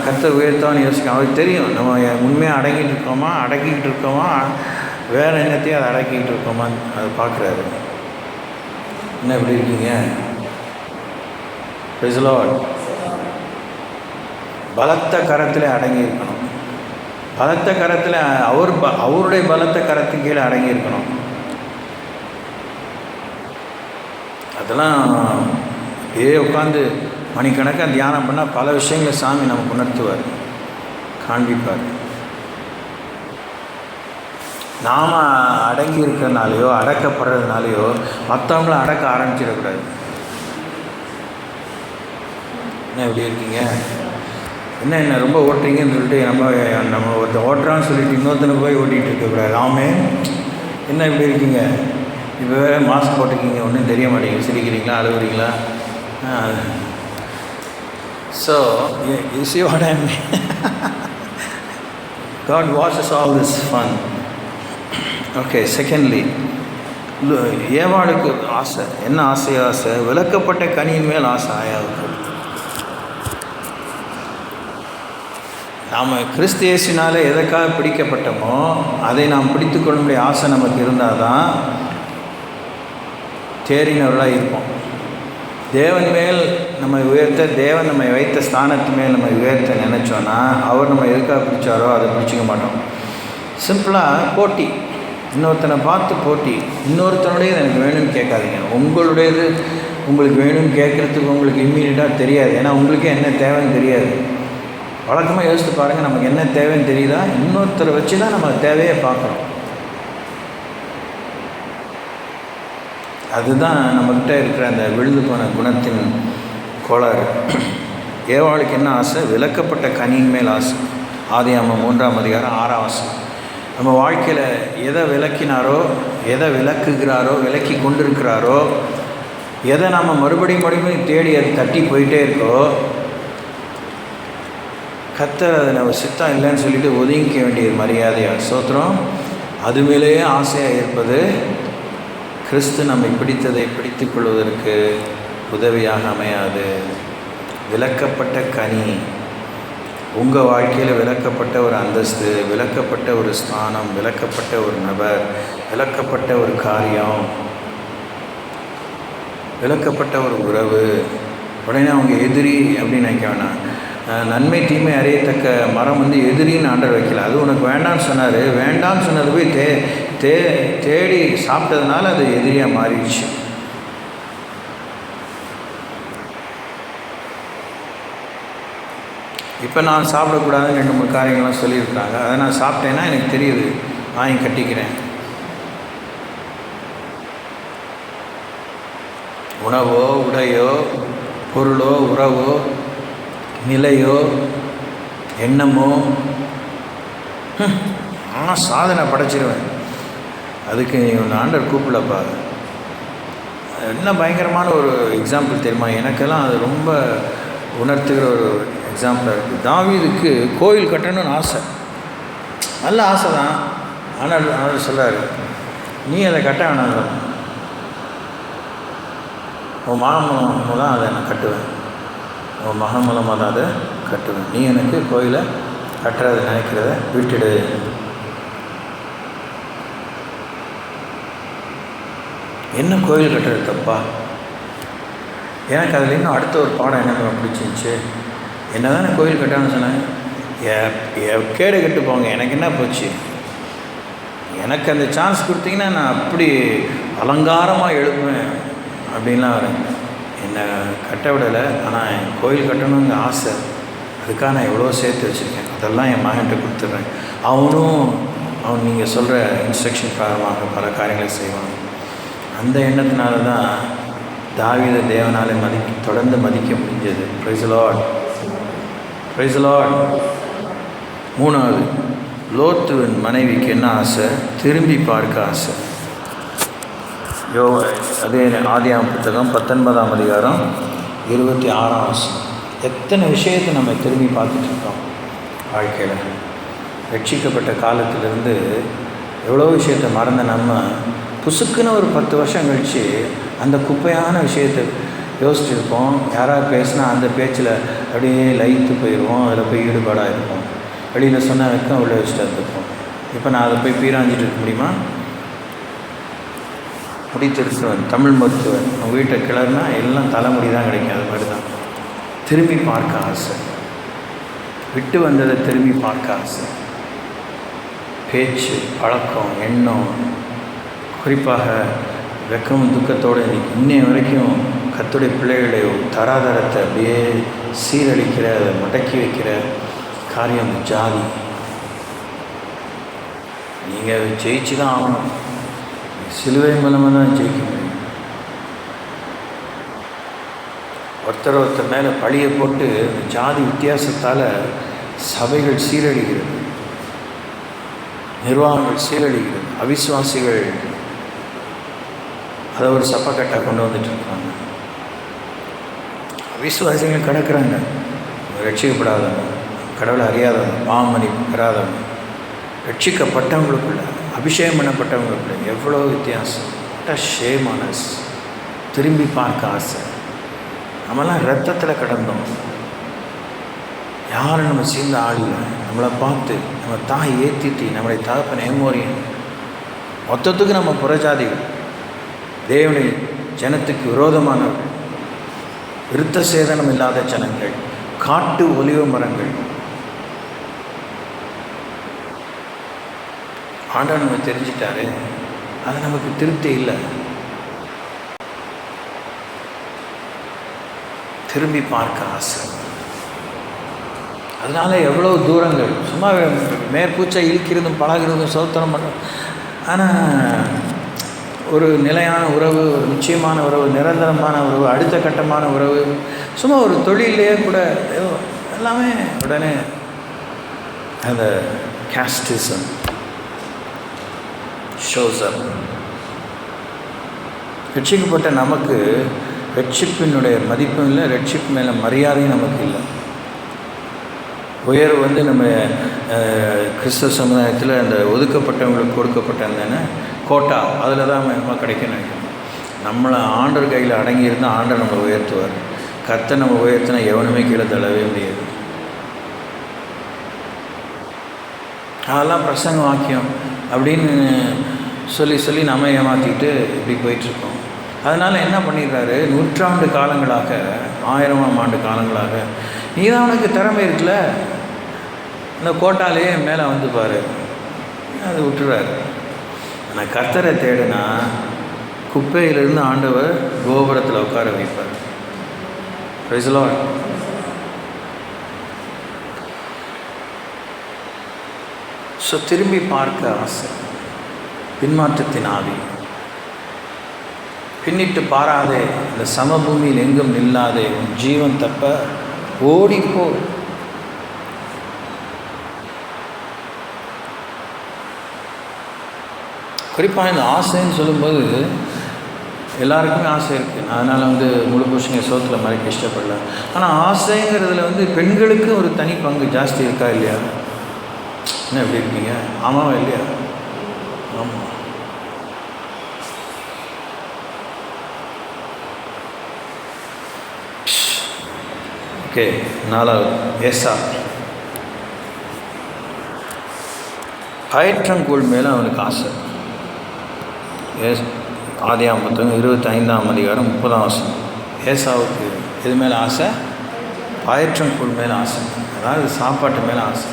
கர்த்தர் உயர்த்தான்னு யோசிக்கணும். அவருக்கு தெரியும் நம்ம உண்மையாக அடங்கிக்கிட்டு இருக்கோமா வேறு என்னத்தையும் அதை அடக்கிக்கிட்டு இருக்கோமான்னு அதை பார்க்குறாரு. என்ன எப்படி இருக்கீங்க? Praise the Lord. பலத்த கரத்தில் அடங்கி இருக்கணும். பலத்த கரத்தில் அவருடைய பலத்த கரத்தின் கீழே அடங்கி இருக்கணும். அதெல்லாம் உட்காந்து மணிக்கணக்காக தியானம் பண்ணால் பல விஷயங்களை சாமி நமக்கு உணர்த்துவார், காண்பிப்பார். நாம் அடங்கி இருக்கிறதுனாலையோ அடக்கப்படுறதுனாலையோ மற்றவங்கள அடக்க ஆரம்பிச்சிடக்கூடாது. என்ன எப்படி இருக்கீங்க? என்ன ரொம்ப ஓட்டுறீங்கன்னு சொல்லிட்டு நம்ம ஒருத்தர் ஓட்டுறான்னு சொல்லிட்டு இன்னொருத்தனுக்கு போய் ஓட்டிகிட்டு இருக்கக்கூடாது. ஆமே, என்ன எப்படி இருக்கீங்க? இப்போ வேறு மாஸ்க் போட்டிருக்கீங்க, ஒன்றும் தெரிய மாட்டேங்குது. சிரிக்கிறீங்களா, அழுகுறீங்களா? So you see what I mean? God watches all this fun. Okay, secondly, ஏவாளுக்கு ஆசை. என்ன ஆசை? விளக்கப்பட்ட கனியின் மேல் ஆசை ஆயாவுக்கு. நாம் கிறிஸ்து இயேசுவினால் எதற்காக பிடிக்கப்பட்டோமோ அதை நாம் பிடித்து கொள்ளும்படி ஆசை நமக்கு இருந்தால் தான் தேறினவர்களாக இருப்போம். தேவன் மேல் நம்ம உயர்த்த, தேவன் நம்ம வைத்த ஸ்தானத்து மேல் நம்ம உயர்த்த நினச்சோன்னா அவர் நம்ம எதுக்காக பிடிச்சாரோ அதை பிடிச்சிக்க மாட்டோம். சிம்பிளாக போட்டி, இன்னொருத்தனை பார்த்து போட்டி, இன்னொருத்தனுடையது எனக்கு வேணும்னு கேட்காதீங்க. உங்களுடையது உங்களுக்கு வேணும்னு கேட்குறதுக்கு உங்களுக்கு இம்மீடியட்டாக தெரியாது. ஏன்னா உங்களுக்கே என்ன தேவைன்னு தெரியாது. வழக்கமாக யோசித்து பாருங்கள், நமக்கு என்ன தேவைன்னு தெரியுதா? இன்னொருத்தரை வச்சு தான் நம்ம தேவையை பார்க்குறோம். அதுதான் நம்மக்கிட்ட இருக்கிற அந்த விழுந்து போன குணத்தின் கோளாறு. ஏவாளுக்கு என்ன ஆசை? விலக்கப்பட்ட கனியின் மேல் ஆசை. ஆதியாகமம் 3:6 நம்ம வாழ்க்கையில் எதை விலக்கினாரோ, எதை விலக்குகிறாரோ, விலக்கி கொண்டிருக்கிறாரோ, எதை நம்ம மறுபடியும் தேடி அது தட்டி போயிட்டே இருக்கோ, கர்த்தர் அதை நம்ம சித்தம் இல்லைன்னு சொல்லிட்டு ஒதுங்கிக்க வேண்டிய மரியாதையாக சோத்திரம். அது மேலேயே ஆசையாக இருப்பது கிறிஸ்து நம்மை பிடித்ததை பிடித்து கொள்வதற்கு உதவியாக அமையாது. விலக்கப்பட்ட கனி, உங்கள் வாழ்க்கையில் விலக்கப்பட்ட ஒரு அந்தஸ்து, விலக்கப்பட்ட ஒரு ஸ்தானம், விலக்கப்பட்ட ஒரு நபர், விலக்கப்பட்ட ஒரு காரியம், விலக்கப்பட்ட ஒரு உறவு. உடனே அவங்க எதிரி அப்படின்னு நினைக்க வேணாம். நன்மை தீமை அறியத்தக்க மரம் எதிரின்னு ஆண்டவர் வைக்கல. அது உனக்கு வேண்டாம்னு சொன்னார். வேண்டாம்னு சொன்னது போய் தேடி சாப்பிட்டதுனால அது எதிரியாக மாறிடுச்சு. இப்போ நான் சாப்பிடக்கூடாதுன்னு 2-3 காரியங்கள்லாம் சொல்லியிருக்காங்க. அதை நான் சாப்பிட்டேன்னா எனக்கு தெரியுது, வாங்கி கட்டிக்கிறேன். உணவோ, உடையோ, பொருளோ, உறவோ, நிலையோ, எண்ணமோ, நான் சாதனை படைச்சிருவேன். அதுக்கு ஒன்று ஆண்டவர் கூப்பிடப்பா. என்ன பயங்கரமான ஒரு எக்ஸாம்பிள் தெரியுமா? எனக்கெல்லாம் அது ரொம்ப உணர்த்துகிற ஒரு எக்ஸாம்பிளாக இருக்குது. தாவீதுக்கு கோயில் கட்டணும்னு ஆசை, நல்ல ஆசை தான். ஆனால் சொல்கிறார், நீ அதை கட்ட வேணாம், உன் மகன் மூலமாக தான் அதை நான் கட்டுவேன், உன் மகன் மூலமாக தான் அதை கட்டுவேன். நீ எனக்கு கோயிலை கட்டுறதை நினைக்கிறத விட்டுடு. என்ன கோயில் கட்டுறது தப்பா? எனக்கு அதில் இன்னும் அடுத்த ஒரு பாடம் என்ன பிடிச்சிருந்துச்சு. என்ன தானே கோயில் கட்டணும்னு சொன்னாங்க, கேடு கட்டு போங்க, எனக்கு என்ன போச்சு? எனக்கு அந்த சான்ஸ் கொடுத்தீங்கன்னா நான் அப்படி அலங்காரமாக எழுப்புவேன் அப்படின்லாம் வரேன். என்னை கட்ட விடலை, ஆனால் என் கோயில் கட்டணுங்கிற ஆசை, அதுக்காக நான் எவ்வளோ சேர்த்து வச்சுருக்கேன், அதெல்லாம் என் மகன்கிட்ட கொடுத்துட்றேன். அவன் நீங்கள் சொல்கிற இன்ஸ்ட்ரக்ஷன் பிரகாரமாக பல காரியங்களை செய்வான். அந்த எண்ணத்தினால தான் தாவீதை தேவனாலே தொடர்ந்து மதிக்க முடிஞ்சது. Praise the Lord, praise the Lord. 3வது, லோத்துவின் மனைவிக்கு என்ன ஆசை? திரும்பி பார்க்க ஆசை. அதே ஆதியாகமம் புத்தகம் 19:26. எத்தனை விஷயத்தை நம்ம திரும்பி பார்த்துட்ருக்கோம் வாழ்க்கையில். ரட்சிக்கப்பட்ட காலத்திலிருந்து எவ்வளோ விஷயத்தை மறந்த நம்ம புசுக்குன்னு ஒரு 10 வருஷம் கழித்து அந்த குப்பையான விஷயத்தை யோசிச்சுருப்போம். யாராவது பேசினா அந்த பேச்சில் அப்படியே லயித்து போயிடுவோம், அதில் போய் ஈடுபாடாக இருப்போம். வெளியில் சொன்ன வரைக்கும் உள்ள வச்சுட்டு இருப்போம். இப்போ நான் அதை போய் பீராஞ்சிட்டு இருக்க முடியுமா? முடித்திருக்கிறவன் தமிழ் மருத்துவன் உங்கள் வீட்டை கிளறுனா எல்லாம் தலைமுடி தான் கிடைக்கும். அது மாதிரி தான் திரும்பி பார்க்க ஆசை, விட்டு வந்ததை திரும்பி பார்க்க ஆசை. பேச்சு, பழக்கம், எண்ணம், குறிப்பாக வெக்கமும் துக்கத்தோடு இன்னைய வரைக்கும் கர்த்தருடைய பிள்ளைகளுடைய தராதரத்தை அப்படியே சீரழிக்கிற, அதை மடக்கி வைக்கிற காரியம் ஜாதி. நீங்கள் ஜெயிச்சு தான் ஆகணும், சிலுவை மூலமாக தான் ஜெயிக்க முடியும். ஒருத்தர் மேலே பழியை போட்டு ஜாதி வித்தியாசத்தால் சபைகள் சீரழிகிறது, நிர்வாகங்கள் சீரழிகிறது, அவிசுவாசிகள் அதை ஒரு சப்பக்கட்டாக கொண்டு வந்துட்டுருக்காங்க. அவிசுவாசிகள் கிடக்கிறாங்க, ரட்சிக்கப்படாதவங்க, கடவுளை அறியாதவங்க, பாவமன்னிப்பு பெறாதவங்க. ரட்சிக்கப்பட்டவங்களுக்குள்ள, அபிஷேகம் பண்ணப்பட்டவங்களுக்குள்ள எவ்வளோ வித்தியாசம். ஷேமானஸ். திரும்பி பார்க்க ஆசை. நம்மலாம் ரத்தத்தில் கிடந்தோம். யாரும் நம்ம சேர்ந்த ஆள் இல்லை. நம்மளை பார்த்து நம்ம தாய் ஏற்றிட்டு நம்முடைய தகப்பன் ஏமோரியன் மொத்தத்துக்கு நம்ம புறஜாதிகள், தேவனுடைய ஜனத்துக்கு விரோதமானவர்கள், விருத்த சேதனம் இல்லாத ஜனங்கள், காட்டு ஒலிவ மரங்கள். ஆண்டவர் நம்ம தெரிஞ்சிட்டாரு, அது நமக்கு திருப்தி இல்லை. திரும்பி பார்க்க ஆசை. அதனால எவ்வளோ தூரங்கள் சும்மா மேற்பூச்சை இழுக்கிறதும் பழகிறதும் சோத்திரம் பண்ணும். ஆனால் ஒரு நிலையான உறவு, ஒரு நிச்சயமான உறவு, நிரந்தரமான உறவு, அடுத்த கட்டமான உறவு, சும்மா ஒரு தொழிலே கூட எல்லாமே உடனே அந்த கேஸ்டிசம் ஷோஸ் அப். ரட்சிக்கப்பட்ட நமக்கு ரட்சிப்பினுடைய மதிப்பும் இல்லை, ரட்சிப்பு மேலே மரியாதையும் நமக்கு இல்லை. உயர்வு வந்து நம்ம கிறிஸ்தவ சமுதாயத்தில் அந்த ஒதுக்கப்பட்டவங்களுக்கு கொடுக்கப்பட்ட அந்த கோட்டா, அதில் தான் நம்ம கிடைக்கும் நினைக்கணும். நம்மளை ஆண்டர் கையில் அடங்கியிருந்தால் ஆண்டர் நம்மளை உயர்த்துவார். கர்த்தர் நம்ம உயர்த்தினா எவனுமே கீழே தள்ளவே முடியாது. அதெல்லாம் பிரசங்க வாக்கியம் அப்படின்னு சொல்லி நம்ம ஏமாற்றிட்டு இப்படி போயிட்டுருக்கோம். அதனால் என்ன பண்ணிடுறாரு, நூற்றாண்டு காலங்களாக, 1000ஆம் ஆண்டு காலங்களாக, நீ தான் உனக்கு திறமை இருக்குல்ல, இந்த கோட்டாலேயே மேலே வந்து பாரு, அது விட்டுறாரு. ஆனால் கர்த்தரை தேடுனா குப்பையிலிருந்து ஆண்டவர் கோபுரத்தில் உட்கார வைப்பார். Praise the Lord. ஸோ திரும்பி பார்க்க ஆசை, பின்மாற்றத்தின் ஆவி. பின்னிட்டு பாராதே, இந்த சமபூமியில் எங்கும் நில்லாதே, உன் ஜீவன் தப்ப ஓடிப்போ. குறிப்பாக இந்த ஆசைன்னு சொல்லும்போது எல்லாருக்குமே ஆசை இருக்குது. அதனால் முழு புருஷங்க சோத்தில் மறைக்க இஷ்டப்படல. ஆனால் ஆசைங்கிறதுல பெண்களுக்கு ஒரு தனி பங்கு ஜாஸ்தி இருக்கா இல்லையா? என்ன எப்படி இருக்கீங்க? ஆமாவா இல்லையா? ஆமாம். ஓகே, 4வது ஏசா. கயிற்றங்கூழ் மேலே அவனுக்கு ஆசை. ஆதியாகமம் 25ஆம் அதிகாரம் 30ஆம் வசனம். ஏசாவுக்கு எது மேலே ஆசை? கயிற்றங்கூழ் மேலே ஆசை, அதாவது சாப்பாட்டு மேலே ஆசை.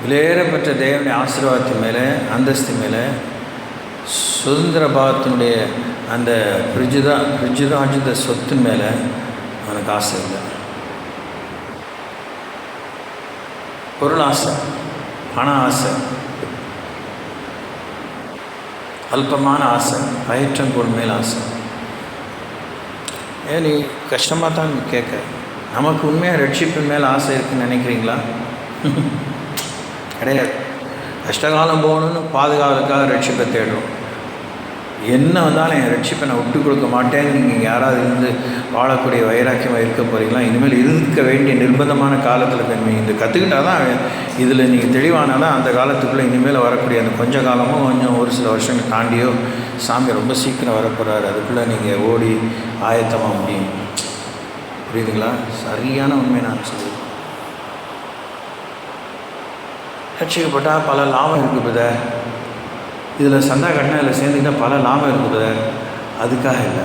விலையேறப்பெற்ற தேவனுடைய ஆசீர்வாதத்தின் மேலே, அந்தஸ்து மேலே, சுதந்திர பாகத்தினுடைய அந்த பிரிஜுராஜித சொத்தின் மேலே அவனுக்கு ஆசை இல்லை. பொருள் ஆசை, பண ஆசை, அல்பமான ஆசை, கயிற்றங்கூழ் மேல் ஆசை. ஏன் நீ கஷ்டமாக தான் கேட்க. நமக்கு உண்மையாக ரட்சிப்பு மேலே ஆசை இருக்குதுன்னு நினைக்கிறீங்களா? கிடையாது. கஷ்டகாலம் போகணுன்னு பாதுகாவலுக்காக ரட்சிப்பை தேடுறோம். என்ன வந்தாலும் என் ரட்சிப்பை நான் விட்டு கொடுக்க மாட்டேன்னு நீங்கள் யாராவது இருந்து வாழக்கூடிய வைராக்கியமாக இருக்க போகிறீங்களா? இனிமேல் இருக்க வேண்டிய நிர்பந்தமான காலத்தில் நீங்கள் கற்றுக்கிட்டால் தான் இதில் நீங்கள் தெளிவானாதான் அந்த காலத்துக்குள்ளே இனிமேல் வரக்கூடிய அந்த கொஞ்ச காலமும் கொஞ்சம் ஒரு சில வருஷங்கள் தாண்டியோ சாமி ரொம்ப சீக்கிரம் வரப்போகிறாரு, அதுக்குள்ளே நீங்கள் ஓடி ஆயத்தமாக முடியும். புரியுதுங்களா? சரியான உண்மை நான் சொல்லுவேன். ரட்சிக்கப்பட்டால் பல லாபம் இருக்குது பிரதர், இதில் சந்தா கட்டினா இதில் சேர்ந்துக்கிட்டால் பல லாபம் இருக்குது, அதுக்காக இல்லை.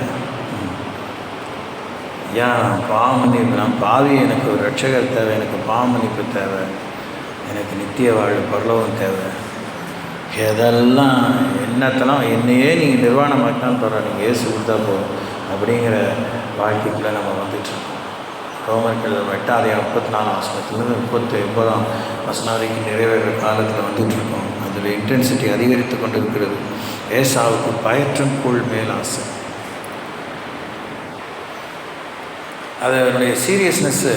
ஏன் பாவம் மன்னிப்பு, நான் பாவி, எனக்கு ஒரு ரட்சகர் தேவை, எனக்கு பாவம் மன்னிப்பு தேவை, எனக்கு நித்திய வாழ்வு பரலோகம் தேவை. எதெல்லாம் என்னத்தெல்லாம் என்னையே நீங்கள் நிர்வாணமாக்கினாலும் பரவாயில்ல, நீங்கள் ஏசு கொடுத்தா போதும் அப்படிங்கிற வாழ்க்கைக்குள்ளே நம்ம வந்துட்டுருக்கோம். ரோமர்கள் 8:34 வசனத்துலேருந்து 39ஆம் வசனம் வரைக்கும் நிறைவேற காலத்தில் வந்துட்டுருக்கோம். அதில் இன்டென்சிட்டி அதிகரித்து கொண்டு இருக்கிறது. ஏசாவுக்கு கயிற்றங்கூழ் மேல் ஆசை. அதனுடைய சீரியஸ்னஸ்ஸு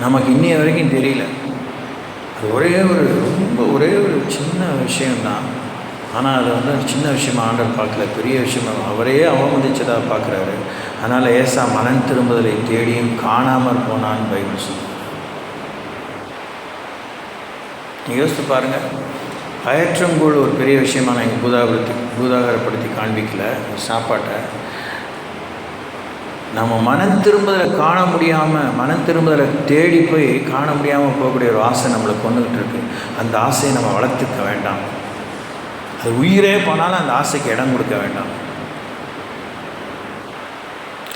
நமக்கு இன்னைய வரைக்கும் தெரியல. அது ஒரே ஒரு சின்ன விஷயம்தான். ஆனால் அது சின்ன விஷயமாக ஆண்டவர் பார்க்கல, பெரிய விஷயமாக அவரையே அவமதிச்சதாக பார்க்குறாரு. அதனால் ஏசா மனம் திரும்புதலை தேடியும் காணாமற் போனான்னு பைபிள் சொல்லுது. நீங்கள் யோசித்து பாருங்கள். கயிற்றங்கூழ் ஒரு பெரிய விஷயமாக நான் இங்கே பூதாகரப்படுத்தி காண்பிக்கல. சாப்பாட்டை நம்ம மனம் திரும்புதலை காண முடியாமல், மனம் திரும்புதலை தேடி போய் காண முடியாமல் போகக்கூடிய ஒரு ஆசை நம்மளை கொண்டுகிட்டு இருக்கு. அந்த ஆசையை நம்ம வளர்த்துக்க வேண்டாம். அது உயிரே போனாலும் அந்த ஆசைக்கு இடம் கொடுக்க வேண்டாம்.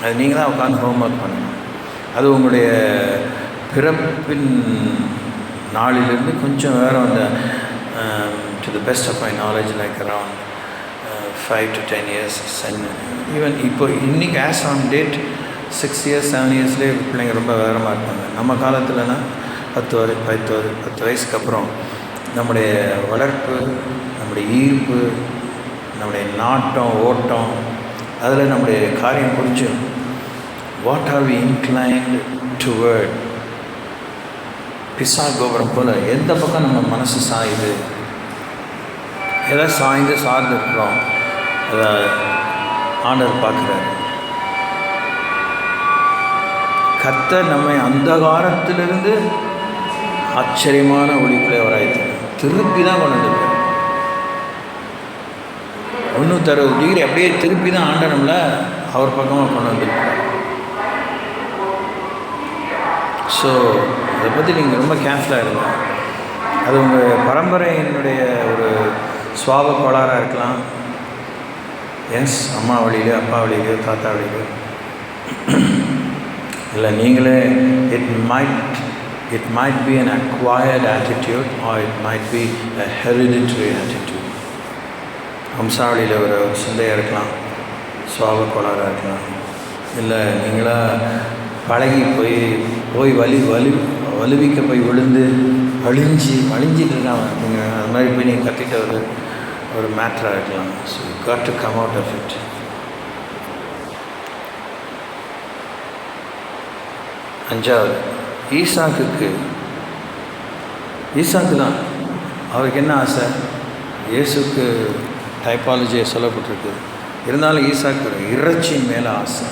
அது நீங்கள் தான் உட்காந்து ஹோம்ஒர்க் பண்ணணும். அது உங்களுடைய பிறப்பின் நாளிலிருந்து கொஞ்சம் வேறு அந்த to the best of my knowledge like around 5 to 10 years. Even இப்போ இன்றைக்கி ஆஸ் ஆன் டேட் 6 years 7 yearsலேயே பிள்ளைங்க ரொம்ப வேகமாக இருப்பாங்க. நம்ம காலத்தில்னா 10 வயசுக்கு அப்புறம் நம்முடைய வளர்ப்பு, நம்முடைய ஈர்ப்பு, நம்முடைய நாட்டம், ஓட்டம், அதில் நம்முடைய காரியம் புரிஞ்சிடும். What are we inclined toward? Pisa கோபுரம் போல் எந்த பக்கம் நம்ம மனசு சாயுது, எதை சார்ந்து இருக்கிறோம், அதை ஆண்டவர் பார்க்குறாரு. கர்த்தர் நம்மை அந்தகாரத்திலிருந்து ஆச்சரியமான ஒளிக்குள்ளே வராய்த்தார். திருப்பி தான் கொண்டு வந்துருக்கார். 360 டிகிரி அப்படியே திருப்பி தான் ஆண்டவர் நம்மளை அவர் பக்கமாக கொண்டு வந்துருக்கார். ஸோ அதை பற்றி நீங்கள் ரொம்ப கேர்ஃபுல்லாக இருங்க. அது உங்கள் பரம்பரையினுடைய ஒரு சுவாப கோளாறாக இருக்கலாம். எஸ், அம்மா வழியிலே, அப்பா வழியிலே, தாத்தா வழியிலே, இல்லை நீங்களே it might be an acquired attitude or it might be a hereditary attitude. வம்சாவளியில் ஒரு சிந்தையாக இருக்கலாம், சுவாப கோளாறாக இருக்கலாம். இல்லை நீங்களாக பழகி போய் வலுவிக்க போய் விழுந்து வழிஞ்சிட்டு இருக்காங்க. நீங்கள் அது மாதிரி போய் நீங்கள் கற்றுக்கிட்ட ஒரு மேட்டராக இருக்கலாம். So you got to come out of it. அஞ்சாவது, ஈசாக்கு தான் அவருக்கு என்ன ஆசை? இயேசுக்கு டைப்பாலஜியை சொல்லப்பட்டிருக்கு. இருந்தாலும் ஈசாக்கு இறைச்சியின் மேலே ஆசை.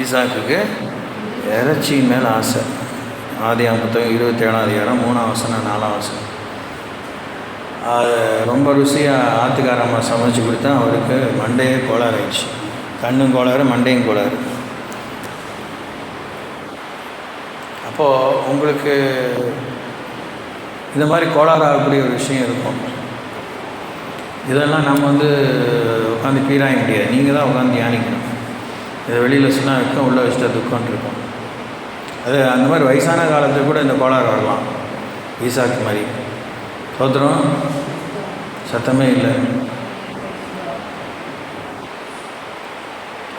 ஈசாக்குக்கு இறைச்சியின் மேலே ஆசை. ஆதியாகமம் புத்தகம் 27ஆம் அதிகாரம் 3ஆம் வசனம் 4ஆம் வசனம். அது ரொம்ப ருசியாக ஆத்துக்காரம்மா சமைச்சு கொடுத்தா அவருக்கு மண்டையே கோளாறு ஆயிடுச்சு. கண்ணும் கோளாறு, மண்டையும் கோளாறு. அப்போது உங்களுக்கு இந்த மாதிரி கோளாறாகக்கூடிய ஒரு விஷயம் இருக்கும். இதெல்லாம் நம்ம உட்காந்து பீராய முடியாது. நீங்கள் தான் உட்காந்து தியானிக்கணும். இதை வெளியில் சொன்னால் வைக்கும், உள்ளே வச்சுட்டா துக்கம்னு இருக்கும். அது அந்த மாதிரி வயசான காலத்துக்கு கூட இந்த கோளாறு வரலாம். ஈசாக்கு மாதிரி சோத்திரம் சத்தமே இல்லை.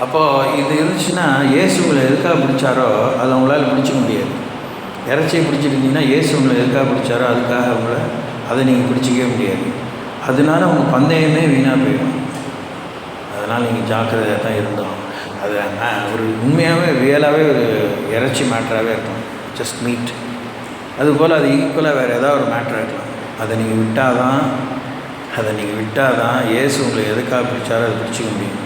அப்போது இது இருந்துச்சுன்னா இயேசு உங்களை எதுக்காக பிடிச்சாரோ அதை உங்களால் பிடிச்சிக்க முடியாது. இறைச்சியை பிடிச்சிருந்தீங்கன்னா இயேசு உங்களை எதுக்காக பிடிச்சாரோ அதுக்காக அதை நீங்கள் பிடிச்சிக்கவே முடியாது. அதனால உங்கள் பந்தயமே வீணாக போயிடும். அதனால் நீங்கள் ஜாக்கிரதையாக தான் இருந்தோம். அது ஒரு உண்மையாகவே ரியலாகவே ஒரு இறைச்சி மேட்டராகவே இருக்கும், ஜஸ்ட் மீட். அதுபோல் அது ஈக்குவலாக வேறு ஏதாவது ஒரு மேட்டராக இருக்கலாம். அதை நீங்கள் விட்டால் தான் இயேசு உங்களை எதுக்காக பிடிச்சாரோ அதை பிடிச்சிக்க முடியும்.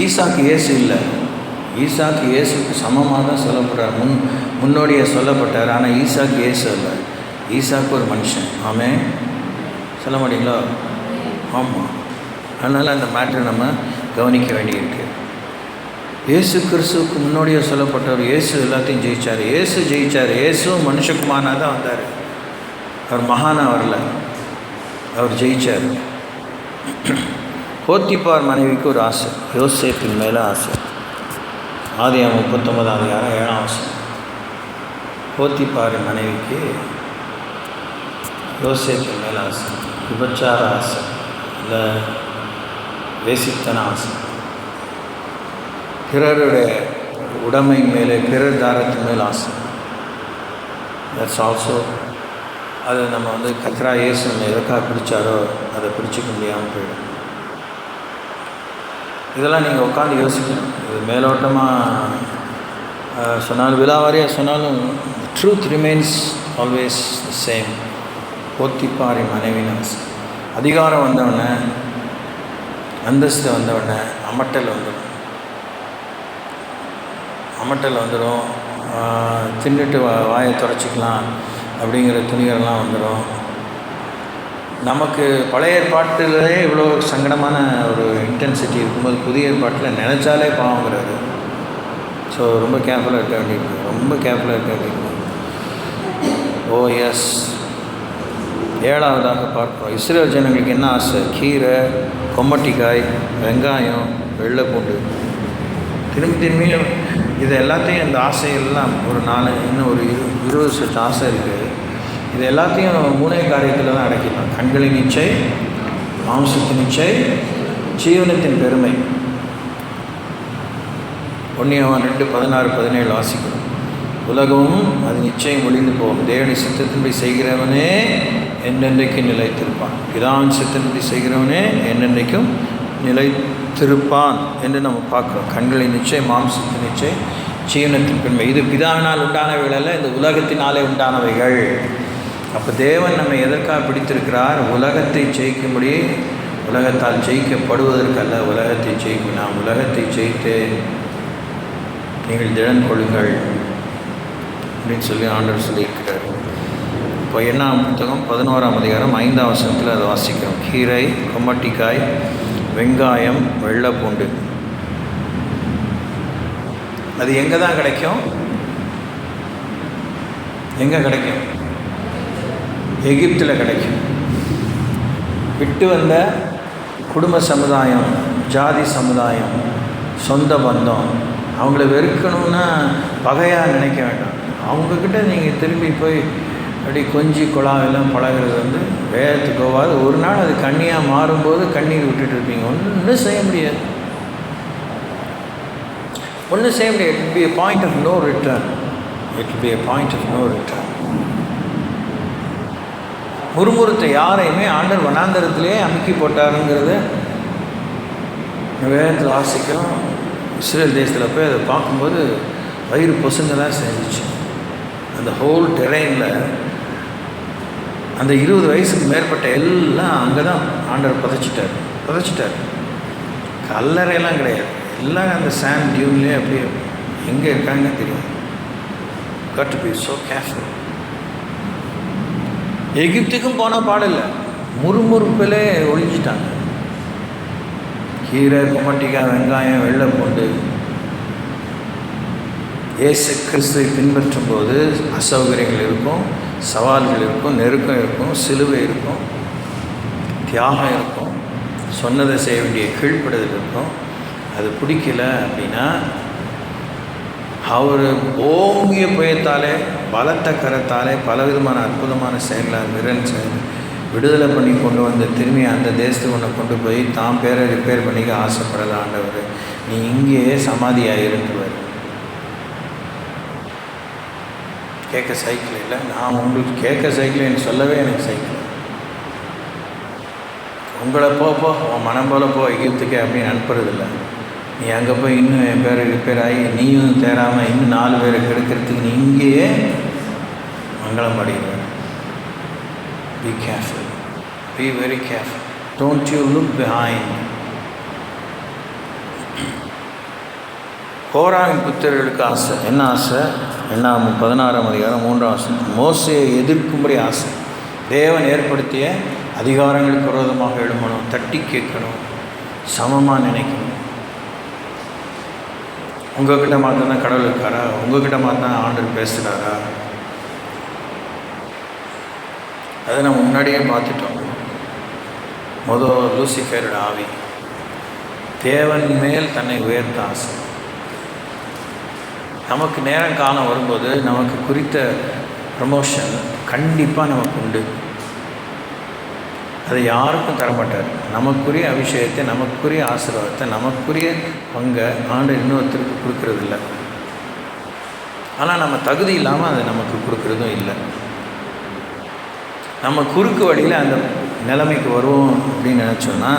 ஈசாக்கு இயேசு இல்லை. ஈசாக்கு இயேசுக்கு சமமாக தான் சொல்லப்படுறார், முன்னோடியே சொல்லப்பட்டார். ஆனால் ஈசாக்கு இயேசு இல்லை. ஈசாக்கு ஒரு மனுஷன். ஆமென் சொல்ல மாட்டீங்களா? ஆமாம். அதனால் அந்த மேட்டரை நம்ம கவனிக்க வேண்டியிருக்கு. இயேசு கிறிஸ்துவுக்கு முன்னோடியே சொல்லப்பட்டவர். இயேசு எல்லாத்தையும் ஜெயித்தார். இயேசுவும் மனுஷகுமாரனாக தான் வந்தார். அவர் மகானாக வரல, அவர் ஜெயித்தார். போத்திபார் மனைவிக்கு ஒரு ஆசை, யோசேப்பின் மேலே ஆசை. ஆதியாகமம் 39ஆம் அதிகாரம் 7ஆம் வசனம். போத்திபார் மனைவிக்கு யோசேப்பின் மேலே ஆசை, விபச்சார ஆசை, இல்லை வேசித்தன ஆசை, பிறருடைய உடைமை மேலே, பிறர் தாரத்தின் மேல் ஆசை. தட்ஸ் ஆல்சோ அது நம்ம கத்ரா இயேசு நம்ம எதுக்காக பிடிச்சாரோ அதை பிடிச்சிக்க முடியாமல் போயிடும். இதெல்லாம் நீங்கள் உட்காந்து யோசிக்கணும். இது மேலோட்டமாக சொன்னாலும், விழாவாரியாக சொன்னாலும், truth remains always the same. Potiphar மனைவின்னு ஆசை. அதிகாரம் வந்தவொடனே, அந்தஸ்து வந்தவொடனே அமட்டல் வந்துடும். தின்னுட்டு வாயை துடைச்சிக்கலாம், அப்படிங்கிற துணிகள்லாம் வந்துடும். நமக்கு பழைய ஏற்பாட்டிலே இவ்வளோ சங்கடமான ஒரு இன்டென்சிட்டி இருக்கும்போது புதிய ஏற்பாட்டில் நினச்சாலே பாவங்கிறாரு. ஸோ ரொம்ப கேர்ஃபுல்லாக இருக்க வேண்டியிருக்கு, ரொம்ப கேர்ஃபுல்லாக இருக்க வேண்டியிருக்கு. ஓ எஸ். 7ஆவதாக பார்க்கிறோம், இஸ்ரேல் ஜனங்களுக்கு என்ன ஆசை? கீரை, கொம்மட்டிக்காய், வெங்காயம், வெள்ளைப்பூண்டு. திரும்பியும் இது எல்லாத்தையும், இந்த ஆசையெல்லாம் ஒரு 4 இன்னும் ஒரு 20 செட் ஆசை இருக்குது. இது எல்லாத்தையும் 3 காரியத்தில் தான் அடைக்கலாம். கண்களின் இச்சை, மாம்சத்தின் இச்சை, ஜீவனத்தின் பெருமை. 1 யோவான் 2:16-17 வாசிக்கிறோம். உலகமும் அது நிச்சயம் ஒளிந்து போகும், தேவனுடைய சித்தத்தின்படி செய்கிறவனே என்னென்றைக்கும் நிலைத்திருப்பான். பிதாவின் சித்தத்தின்படி செய்கிறவனே என்னென்றைக்கும் நிலைத்திருப்பான் என்று நம்ம பார்க்குறோம். கண்களின் நிச்சயம், மாம்சத்தின் நிச்சயம், ஜீவனத்தின் பெருமை. இது பிதாவினால் உண்டானவைகள் அல்ல, இந்த உலகத்தினாலே உண்டானவைகள். அப்போ தேவன் நம்ம எதற்காக பிடித்திருக்கிறார்? உலகத்தை ஜெயிக்கும்படி, உலகத்தால் ஜெயிக்கப்படுவதற்கல்ல, உலகத்தை ஜெயிக்கும். நாம் உலகத்தை ஜெயித்து நீங்கள் திடன் கொள்ளுங்கள் அப்படின்னு சொல்லி ஆண்டவர் சொல்லியிருக்கிறார். இப்போ என்ன புத்தகம் 11ஆம் அதிகாரம் 5ஆம் வசனத்தில் அதை வாசிக்கிறோம். கீரை, கொம்மட்டிக்காய், வெங்காயம், வெள்ளைப்பூண்டு. அது எங்கே தான் கிடைக்கும்? எங்கே கிடைக்கும்? எகிப்தில் கிடைக்கும். விட்டு வந்த குடும்ப சமுதாயம், ஜாதி சமுதாயம், சொந்த பந்தம், அவங்கள வெறுக்கணும்னா பகையாக நினைக்க வேண்டாம். அவங்கக்கிட்ட நீங்கள் திரும்பி போய் அப்படி கொஞ்சி குழாவெல்லாம் பழகிறது வேகத்துக்கு போகாது. ஒரு நாள் அது கண்ணியாக மாறும்போது கண்ணீர் விட்டுட்டு இருப்பீங்க. ஒன்றும் செய்ய முடியாது, ஒன்றும் செய்ய முடியாது. It be a point of no return. It will be a point of no return. முறுமுறுத்த யாரையுமே ஆண்டவர் வனாந்தரத்திலே அமுக்கி போட்டாருங்கிறத வேகத்தில் வாசிக்கிறோம். இஸ்ரேல் தேசத்தில் போய் அதை பார்க்கும்போது வயிறு பொசுங்க தான் செஞ்சிச்சு. அந்த ஹோல் டெரெயினில் அந்த 20 வயசுக்கு மேற்பட்ட எல்லாம் அங்கே தான் ஆண்டவர் புதைச்சிட்டார். கல்லறையெல்லாம் கிடையாது, எல்லாம் அந்த சாண்ட் டியூன்லேயே அப்படியே எங்கே இருக்காங்கன்னு தெரியும். got to be so careful. எகிப்துக்கும் போனால் பாடலை, முறுமுறுப்பிலே ஒழிஞ்சிட்டாங்க. கீரை, கொம்மட்டிக்காய், வெங்காயம், வெள்ளைப்பூண்டு. இயேசு கிறிஸ்துவை பின்பற்றும் போது அசௌகரியங்கள் இருக்கும், சவால்கள் இருக்கும், நெருக்கம் இருக்கும், சிலுவை இருக்கும், தியாகம் இருக்கும், சொன்னதை செய்ய வேண்டிய கீழ்ப்படுதல் இருக்கும். அது பிடிக்கல அப்படின்னா அவர் ஓங்கிய புயத்தாலே, பலத்த கரத்தாலே, பலவிதமான அற்புதமான செயலாக விடுதலை பண்ணி கொண்டு வந்து திரும்பி அந்த தேசத்துக்கு ஒன்று கொண்டு போய் தான் பேரை ரிப்பேர் பண்ணிக்க ஆசைப்படலாண்டவர். நீ இங்கேயே சமாதியாயிருந்துவார். கேட்க சைக்கிள் இல்லை, நான் உங்களுக்கு கேட்க சைக்கிள் எனக்கு சொல்லவே, எனக்கு சைக்கிள் உங்களை போ உன் மனம் போல் போ எகிப்துக்கு அப்படின்னு அனுப்புறதில்லை. நீ அங்கே போய் இன்னும் என் பேரை ரிப்பேர் ஆகி நீயும் தேராமல் இன்னும் 4 பேரை கெடுக்கிறதுக்கு நீ இங்கேயே மங்களம் அடைகிறார். Be careful. Be very careful. Don't you look behind. கோராவின் புத்திரர்களுக்கு ஆசை. என்ன ஆசை? என்னாம் 16ஆம் அதிகாரம் 3ஆம் வசனம். மோசேயை எதிர்க்கும்படி ஆசை. தேவன் ஏற்படுத்திய அதிகாரங்களுக்கு விரோதமாக எழுமணும், தட்டி கேட்கணும், சமமாக நினைக்கணும். உங்கள்கிட்ட மாத்திரம் கடவுள் இருக்காரா? உங்கள்கிட்ட மாத்திரம் ஆண்டவர் பேசுகிறாரா? அதை நம்ம முன்னாடியே பார்த்துட்டோம். லூசிஃபரோட ஆவி தேவன் மேல் தன்னை உயர்த்த ஆசை. நமக்கு நேரம் காலம் வரும்போது நமக்கு குறித்த ப்ரமோஷன் கண்டிப்பாக நமக்கு உண்டு. அதை யாருக்கும் தரமாட்டார். நமக்குரிய அபிஷேகத்தை, நமக்குரிய ஆசீர்வாதத்தை, நமக்குரிய பங்கை ஆண்டவர் இன்னொருத்தருக்கு கொடுக்கறதில்ல. ஆனால் நம்ம தகுதி இல்லாமல் அதை நமக்கு கொடுக்கறதும் இல்லை. நம்ம குறுக்கு வழியில் அந்த நிலைமைக்கு வருவோம் அப்படின்னு நினச்சோன்னா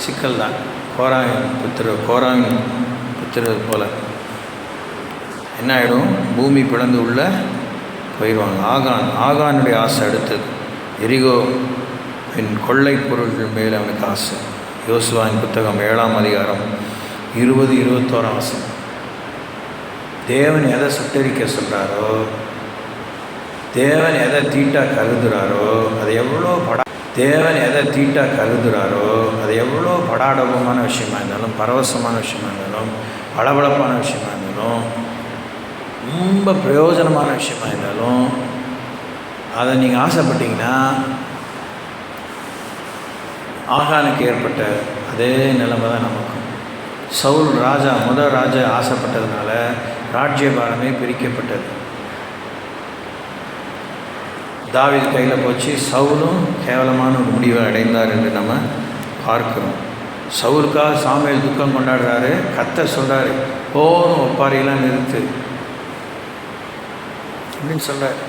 சிக்கல் தான். கோராவின் புத்திரர் போல் என்ன ஆகிடும்? பூமி பிளந்து உள்ள போயிடுவாங்க. ஆகானுடைய ஆசை அடுத்தது. எரிகோ கொள்ளை பொருள்கள் மேலே அவனுக்கு ஆசை. யோசுவாவின் புத்தகம் 7ஆம் அதிகாரம் 20-21 வசனம். தேவன் எதை சுட்டரிக்க சொல்கிறாரோ தேவன் எதை தீட்டாக கருதுகிறாரோ அது எவ்வளோ தேவன் எதை தீட்டாக கருதுகிறாரோ அது எவ்வளோ படாடபமான விஷயமா இருந்தாலும், பரவசமான விஷயமா இருந்தாலும், பளபளப்பான விஷயமா இருந்தாலும், ரொம்ப பிரயோஜனமான விஷயமா இருந்தாலும், அதை நீங்கள் ஆசைப்பட்டீங்கன்னா ஆகானுக்கு ஏற்பட்ட அதே நிலைமை தான் நமக்கு. சவுல் முதல் ராஜா ஆசைப்பட்டதுனால ராஜ்யபாரமே பிரிக்கப்பட்டது. தாவீது கையில் போச்சு. சவுலும் கேவலமான ஒரு முடிவை அடைந்தார் என்று நம்ம பார்க்கிறோம். சவுலுக்காக சாமுவேல் துக்கம் கொண்டாடுறாரு. கர்த்தர் சொல்கிறாரு, போதும் ஒப்பாரியெல்லாம் நிறுத்து அப்படின்னு சொல்கிறார்.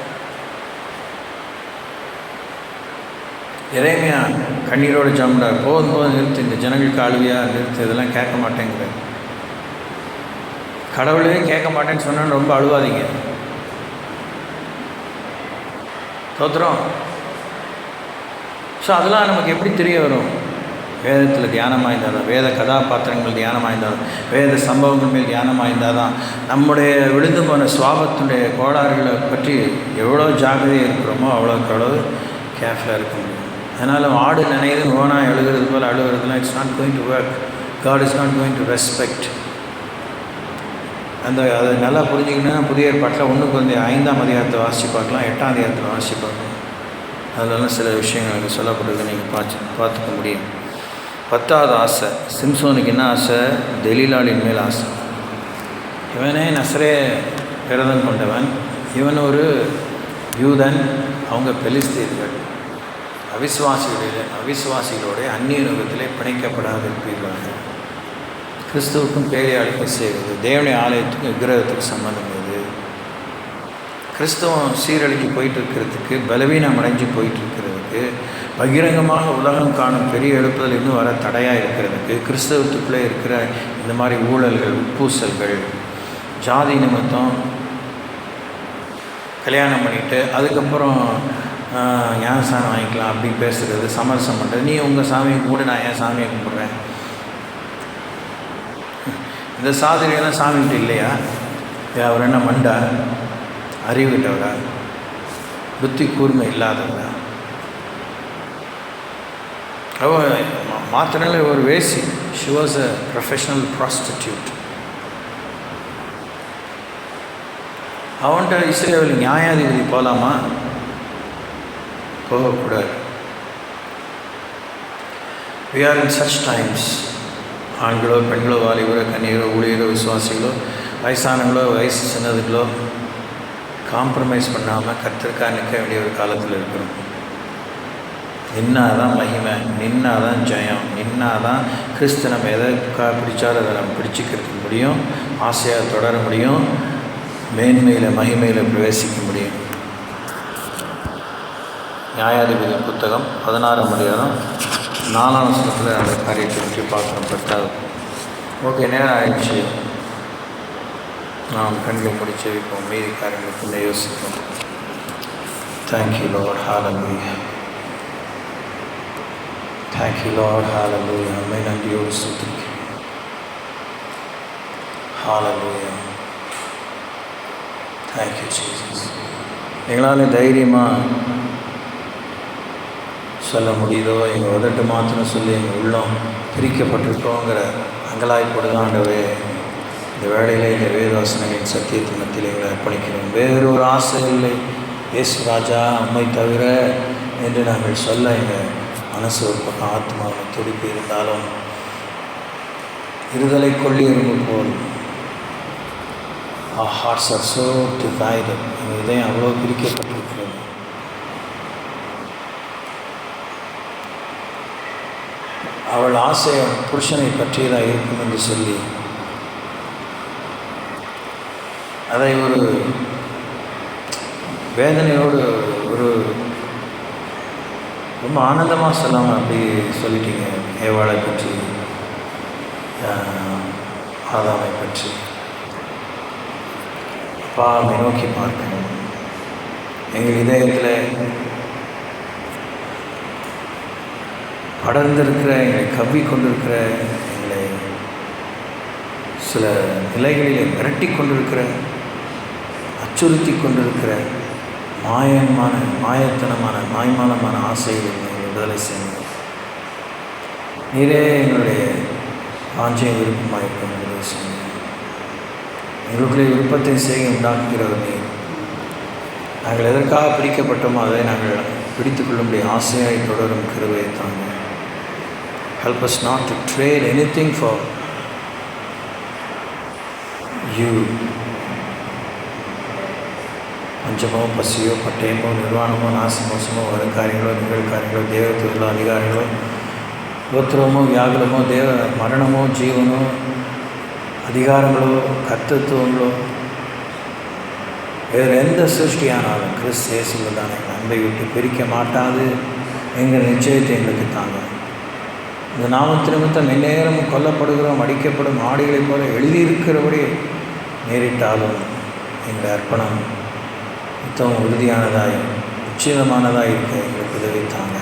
எரேமியா கண்ணீரோடு ஜாமுடார், போதும் நிறுத்து, இந்த ஜனங்களுக்கு அழுவியா நிறுத்து, இதெல்லாம் கேட்க மாட்டேங்கிறார். கடவுளே கேட்க மாட்டேன்னு சொன்னான்னு ரொம்ப அழுவாதீங்க. தோத்துறோம். ஸோ அதெல்லாம் நமக்கு எப்படி தெரிய வரும்? வேதத்தில் தியானமாக இருந்தால் தான், வேத கதாபாத்திரங்கள் தியானமாக இருந்தால் தான், வேத சம்பவங்கள் மேல் தியானமாக இருந்தால் தான் நம்முடைய விழுந்து போன சுவாபத்துடைய கோளாறுகளை பற்றி எவ்வளோ ஜாகிரதையாக இருக்கிறோமோ அவ்வளோக்கு அவ்வளோ கேர்ஃபுல்லாக இருக்க முடியும். அதனால் ஆடு நினைது ஓனா எழுதுறது போல் அழுகிறதுலாம் it's not going to work. God is not going to respect. அதை நல்லா புரிஞ்சிங்கன்னா புதிய ஏற்பாட்டில் 1 Corinthians 5ஆம் அதிகாரத்தை வாசித்து பார்க்கலாம், 8ஆம் அதிகாரத்தில் வாசித்து பார்க்கலாம். அதெல்லாம் சில விஷயங்கள் எனக்கு சொல்லப்படுறது நீங்கள் பார்த்துக்க முடியும். 10வது ஆசை. சிம்சோனுக்கு என்ன ஆசை? தெலீலாளின் மேல் ஆசை. இவனே நசரே விரதம் கொண்டவன், இவன் ஒரு யூதன், அவங்க பெலிஸ்தீர்கள், அவிசுவாசிகளோட அந்நிய நுகத்திலே பிணைக்கப்படாது இருப்பீர்கள். கிறிஸ்துவுக்கும் பேரியாளுக்கும் செய்வது, தேவனுடைய ஆலயத்துக்கும் விக்கிரகத்துக்கு சம்மந்தம் இது. கிறிஸ்தவம் சீரழிஞ்சு போயிட்டு இருக்கிறதுக்கு, பலவீனம் அடைஞ்சு போயிட்டு இருக்கிறதுக்கு, பகிரங்கமாக உலகம் காணும் பெரிய எழுப்புதல் இன்னும் வர தடையாக இருக்கிறதுக்கு, கிறிஸ்தவத்துக்குள்ளே இருக்கிற இந்த மாதிரி ஊழல்கள், உட்பூசல்கள், ஜாதி நிமித்தம் கல்யாணம் பண்ணிவிட்டு அதுக்கப்புறம் ஞானஸ்தானம் வாங்கிக்கலாம் அப்படின்னு பேசுகிறது, சமரசம் பண்ணுறது. நீ உங்கள் சாமியை கும்பிடு, நான் என் சாமியை கும்பிட்றேன். இந்த சாதனையெல்லாம் சாமிகிட்ட இல்லையா? அவர் என்ன மண்டா, அறிவுகிட்டவரா, புத்தி கூர்மை இல்லாதவரா? அவ மாத்திரல ஒரு வேசி. She was a professional prostitute. அவன்கிட்ட இஸ்ரேல் நியாயாதிபதி போகலாமா? போகக்கூடாது. we are in such times. ஆண்களோ பெண்களோ வாலிபரோ கன்னியரோ ஊழியரோ விசுவாசிகளோ வயசானங்களோ வயசு சின்னதுகளோ காம்ப்ரமைஸ் பண்ணாமல் கர்த்தருக்காக நிற்க வேண்டிய ஒரு காலத்தில் இருக்கிறோம். நின்னாதான் மகிமை, நின்னாதான் ஜெயம், நின்னாதான் கிறிஸ்து நம்ம எதை பிடிச்சாலும் அதை நம்ம பிடிச்சிக்கிறதுக்கு முடியும், ஆசையாக தொடர முடியும், மேன்மையில் மகிமையில் பிரவேசிக்க முடியும். நியாயாதிபதி புத்தகம் 16ஆம் அதிகாரம் 4ஆம் வசனத்தில் அந்த காரியத்தை பற்றி பார்க்குறோம். 10வது. ஓகே, நேரம் ஆயிடுச்சு. நாம் கண்களை முடிச்சு வைப்போம், மீதி காரியங்களுக்கு யோசிப்போம். தேங்க்யூ லார்ட், ஹல்லேலூயா. தேங்க்யூ லார்ட், ஹல்லேலூயா. உம்மை நன்றியோடு ஸ்துதிக்கிறேன். ஹல்லேலூயா. Thank you Jesus. எங்களால் தைரியமாக சொல்ல முடியுதோ, எங்கள் உதட்டு மாத்திரம் சொல்லி எங்கள் உள்ளம் பிரிக்கப்பட்டிருக்கோங்கிற அங்கலாய்ப்போடு தான் ஆண்டவே இந்த வேளையில் இந்த வேதவாசனங்களின் சத்தியத்தின் மத்தியில் எங்களை அர்ப்பணிக்கிறோம். வேறொரு ஆசை இல்லை இயேசு ராஜா உம்மை தவிர என்று நாங்கள் சொல்ல எங்கள் மனசு ஒரு பக்கம் ஆத்மாவில் துடிப்பு இருந்தாலும் இருதலை கொள்ளி எறும்பு போல் our hearts are so divided. எங்கள் இதயம் அவ்வளோ பிரிக்கப்பட்டிருக்கிறது. அவள் ஆசை புருஷனை பற்றியதாக இருக்கும் என்று சொல்லி அதை ஒரு வேதனையோடு ஒரு ரொம்ப ஆனந்தமாக சொல்லாமல் அப்படி சொல்லிட்டீங்க. ஏவாளை பற்றி, ஆதாமை பற்றி. அப்பாவை நோக்கி பார்க்கணும். எங்கள் இதயத்தில் படர்ந்திருக்கிற, எங்களை கவ்வி கொண்டிருக்கிற, எங்களை சில நிலைகளிலே மிரட்டி கொண்டிருக்கிற, அச்சுறுத்தி கொண்டிருக்கிற மாயத்தனமான மாய்மாலமான ஆசைகளை நீங்கள் விடுதலை செய்யுங்க. நீரே எங்களுடைய வாஞ்சை விருப்பமாக இருக்க விடுதலை செய்யுங்க. எங்களுக்குள்ளே விருப்பத்தை செய்ய உண்டாக்குகிறவர் நீர். நாங்கள் எதற்காக பிடிக்கப்பட்டோமோ அதை நாங்கள் பிடித்துக்கொள்ளும்படி ஆசையாய் தொடரும் கிருபையை தாங்க. Help us not to trade anything for you. பஞ்சமோ பசியோ பட்டயமோ நிர்வாணமோ நாசமோசமோ வரும் காரியங்களோ நிகழ்காரியங்களோ தேவத்துவங்களோ அதிகாரிகளோ உபத்திரவமோ வியாகுலமோ மரணமோ ஜீவனோ அதிகாரங்களோ கர்த்தத்துவங்களோ வேறு எந்த சிருஷ்டியானாலும் கிறிஸ்து இயேசுவில் தான் எங்கள் அன்பை விட்டு பிரிக்க மாட்டாது எங்கள் நிச்சயத்தை எங்களுக்கு தாங்க. இந்த நாமத்து நிமித்தம் எந்நேரமும் கொல்லப்படுகிறோம், அடிக்கப்படும் ஆடைகளைப் போல எழுதியிருக்கிறபடி நேரிட்டாலும் எங்கள் அர்ப்பணம் மிகவும் உறுதியானதாய் உச்சிதமானதாய் இருக்க எங்களுக்கு உதவித்தாங்க.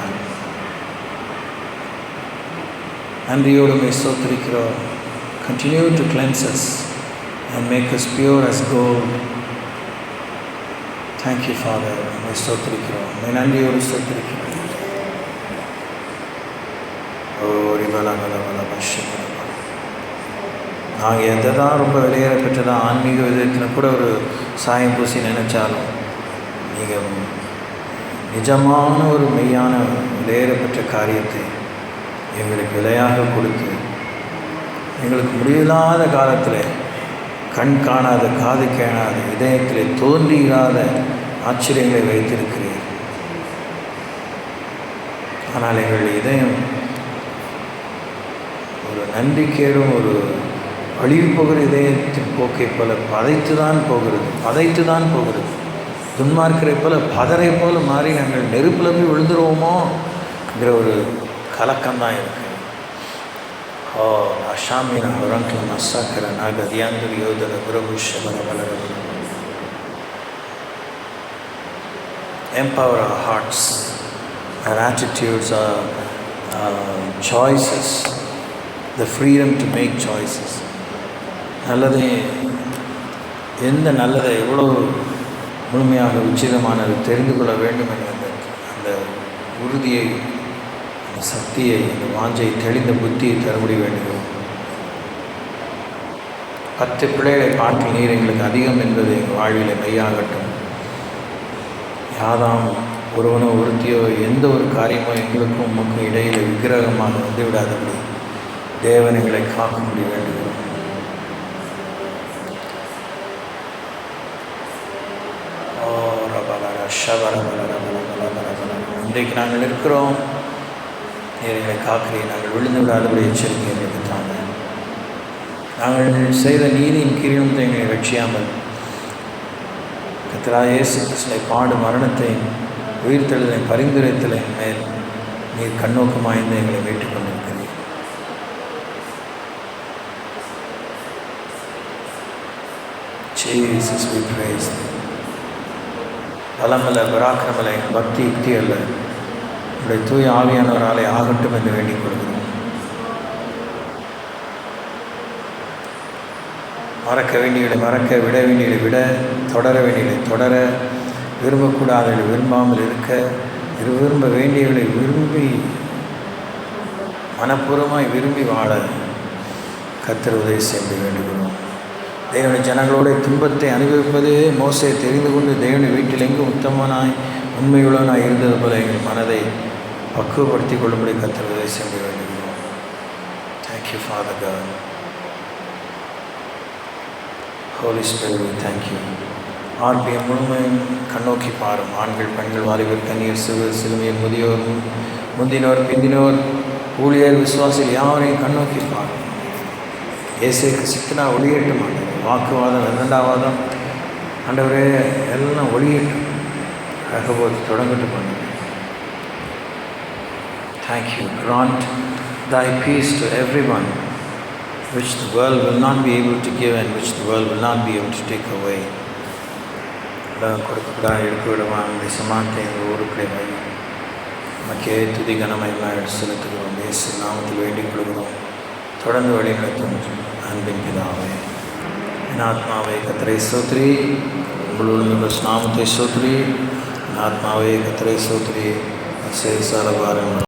நன்றியோடு ஸ்தோத்திரிக்கிறோம். Continue to cleanse us and make us pure as gold. Thank you, Father. ஸ்தோத்திரிக்கிறோம். நன்றியோடு ஸ்தோத்திரிக்கிறோம். நாங்கள் எதை தான் ரொம்ப வெளியேற பெற்றதான் ஆன்மீக விதத்தில் கூட ஒரு சாயம் பூசி நினைச்சாலும் நீங்கள் நிஜமான ஒரு மெய்யான விலையேறப்பெற்ற காரியத்தை எங்களுக்கு விலையாக கொடுத்து எங்களுக்கு முடிவில்லாத காலத்தில் கண் காணாத காது கேணாத இதயத்தில் தோன்றியில்லாத ஆச்சரியங்களை வைத்திருக்கிறீர். ஆனால் எங்கள் இதயம் ஒரு நம்பிக்கையோடும் ஒரு அழிவு போகிற இதயத்தின் போக்கை போல பதைத்து தான் போகிறது. துன்மார்க்கரை போல பதரை போல மாறி நாங்கள் நெருப்பில் போய் விழுந்துருவோமோங்கிற ஒரு கலக்கம்தான் இருக்குது. அஷாமின உரங்கில் மசாக்கிற நாகதியாந்தர் யோதர குரபுஷபர வளர. Empower our hearts, our attitudes, our choices, the freedom to make choices. எந்த நல்லதை எவ்வளோ முழுமையாக உச்சிதமானது தெரிந்து கொள்ள வேண்டும் என்ற அந்த உறுதியை, அந்த சக்தியை, அந்த வாஞ்சை, தெளிந்த புத்தியை தரமுடிய வேண்டுகிறோம். 10 பிள்ளைகளை பார்க்க நீர் எங்களுக்கு அதிகம் என்பது எங்கள் வாழ்வில் மெய்யாகட்டும். யாதாம் ஒருவனோ ஒருத்தியோ எந்த ஒரு காரியமோ எங்களுக்கும் உமக்கும் இடையில் விக்கிரகமாக வந்துவிடாதபடி தேவன் எங்களை காக்க முடிய வேண்டுகிறோம். இன்றைக்கு நாங்கள் இருக்கிறோம், எங்களை காக்கிறேன். நாங்கள் விழுந்து விடாதபடி எச்சரிக்கை எங்களுக்கு தாங்க. நாங்கள் செய்த நீதியின் கிரீடத்தை எங்களை ரட்சியாமல் கர்த்தராகிய இயேசு கிறிஸ்துவை பாடு மரணத்தை உயிர்த்தெழுதலை பரிந்துரைத்தலை மேல் நீர் கண்ணோக்கமாய்ந்து எங்களை மீட்டுக் கொண்டிருக்கிறீர். Jesus, we praise you. பலமல்ல, பராக்கிரமல்ல, பக்தி யுக்தி அல்ல, உடைய தூய ஆவியானவராலே ஆகட்டும் என்று வேண்டிக் கொள்கிறோம். மறக்க வேண்டியதை மறக்க, விட வேண்டியதை விட, தொடர வேண்டியதை தொடர, விரும்பக்கூடாதவர்களை விரும்பாமல் இருக்க, விரும்ப வேண்டியவர்களை விரும்பி மனப்பூர்வமாய் விரும்பி வாழ கர்த்தர் உதவி செய்ய வேண்டுகிறோம். தேவனுடைய ஜனங்களோட துன்பத்தை அனுபவிப்பதே மோசே தெரிந்து கொண்டு தேவனுடைய வீட்டில் எங்கும் உத்தமனாய் உண்மையுள்ளவனாய் இருந்தது போல எங்கள் மனதை பக்குவப்படுத்திக் கொள்ளும்படி கர்த்தர் உதவி செய்ய வேண்டுகிறோம். Thank you, Father God. Holy Spirit, we thank you. RPM முழுமையும் கண்ணோக்கி பாரும். ஆண்கள், பெண்கள், வாலிபர், கன்னியர், சிறுவர், சிறுமியர், முதியோர், முந்தினோர், பிந்தினோர், ஊழியர், விசுவாசிகள் யாவரையும் கண்ணோக்கி பாரும். இயேசுக்கு சிக்கனா ஒளியேட்டும். வாக்குவாதம், இரண்டாவாதம், ஆண்டவரே எல்லாம் ஒளியேட்டும். ரகபோத் தொடங்கட்டும் பண்ணுங்க. Thank you. Grant thy peace to everyone, which the world will not be able to give and which the world will not be able to take away. கொடுக்கப்படாத எடுக்க விடமான இந்த சமானத்தை எங்கள் ஊருக்குள்ளே வை மக்கே துதி கனமயமாக எடுத்து செலுத்துகிறோம். இயேசு நாமத்தில் வேண்டிக் கொள்கிறோம். தொடர்ந்து வழிநடத்தும் அன்பின் பிதாவே. என் ஆத்மாவை கர்த்தரை ஸ்தோத்திரி, உங்களுடைய நாமத்தை ஸ்தோத்திரி. ஆத்மாவே கர்த்தரை ஸ்தோத்திரி, சேர் சார பாருங்கள்.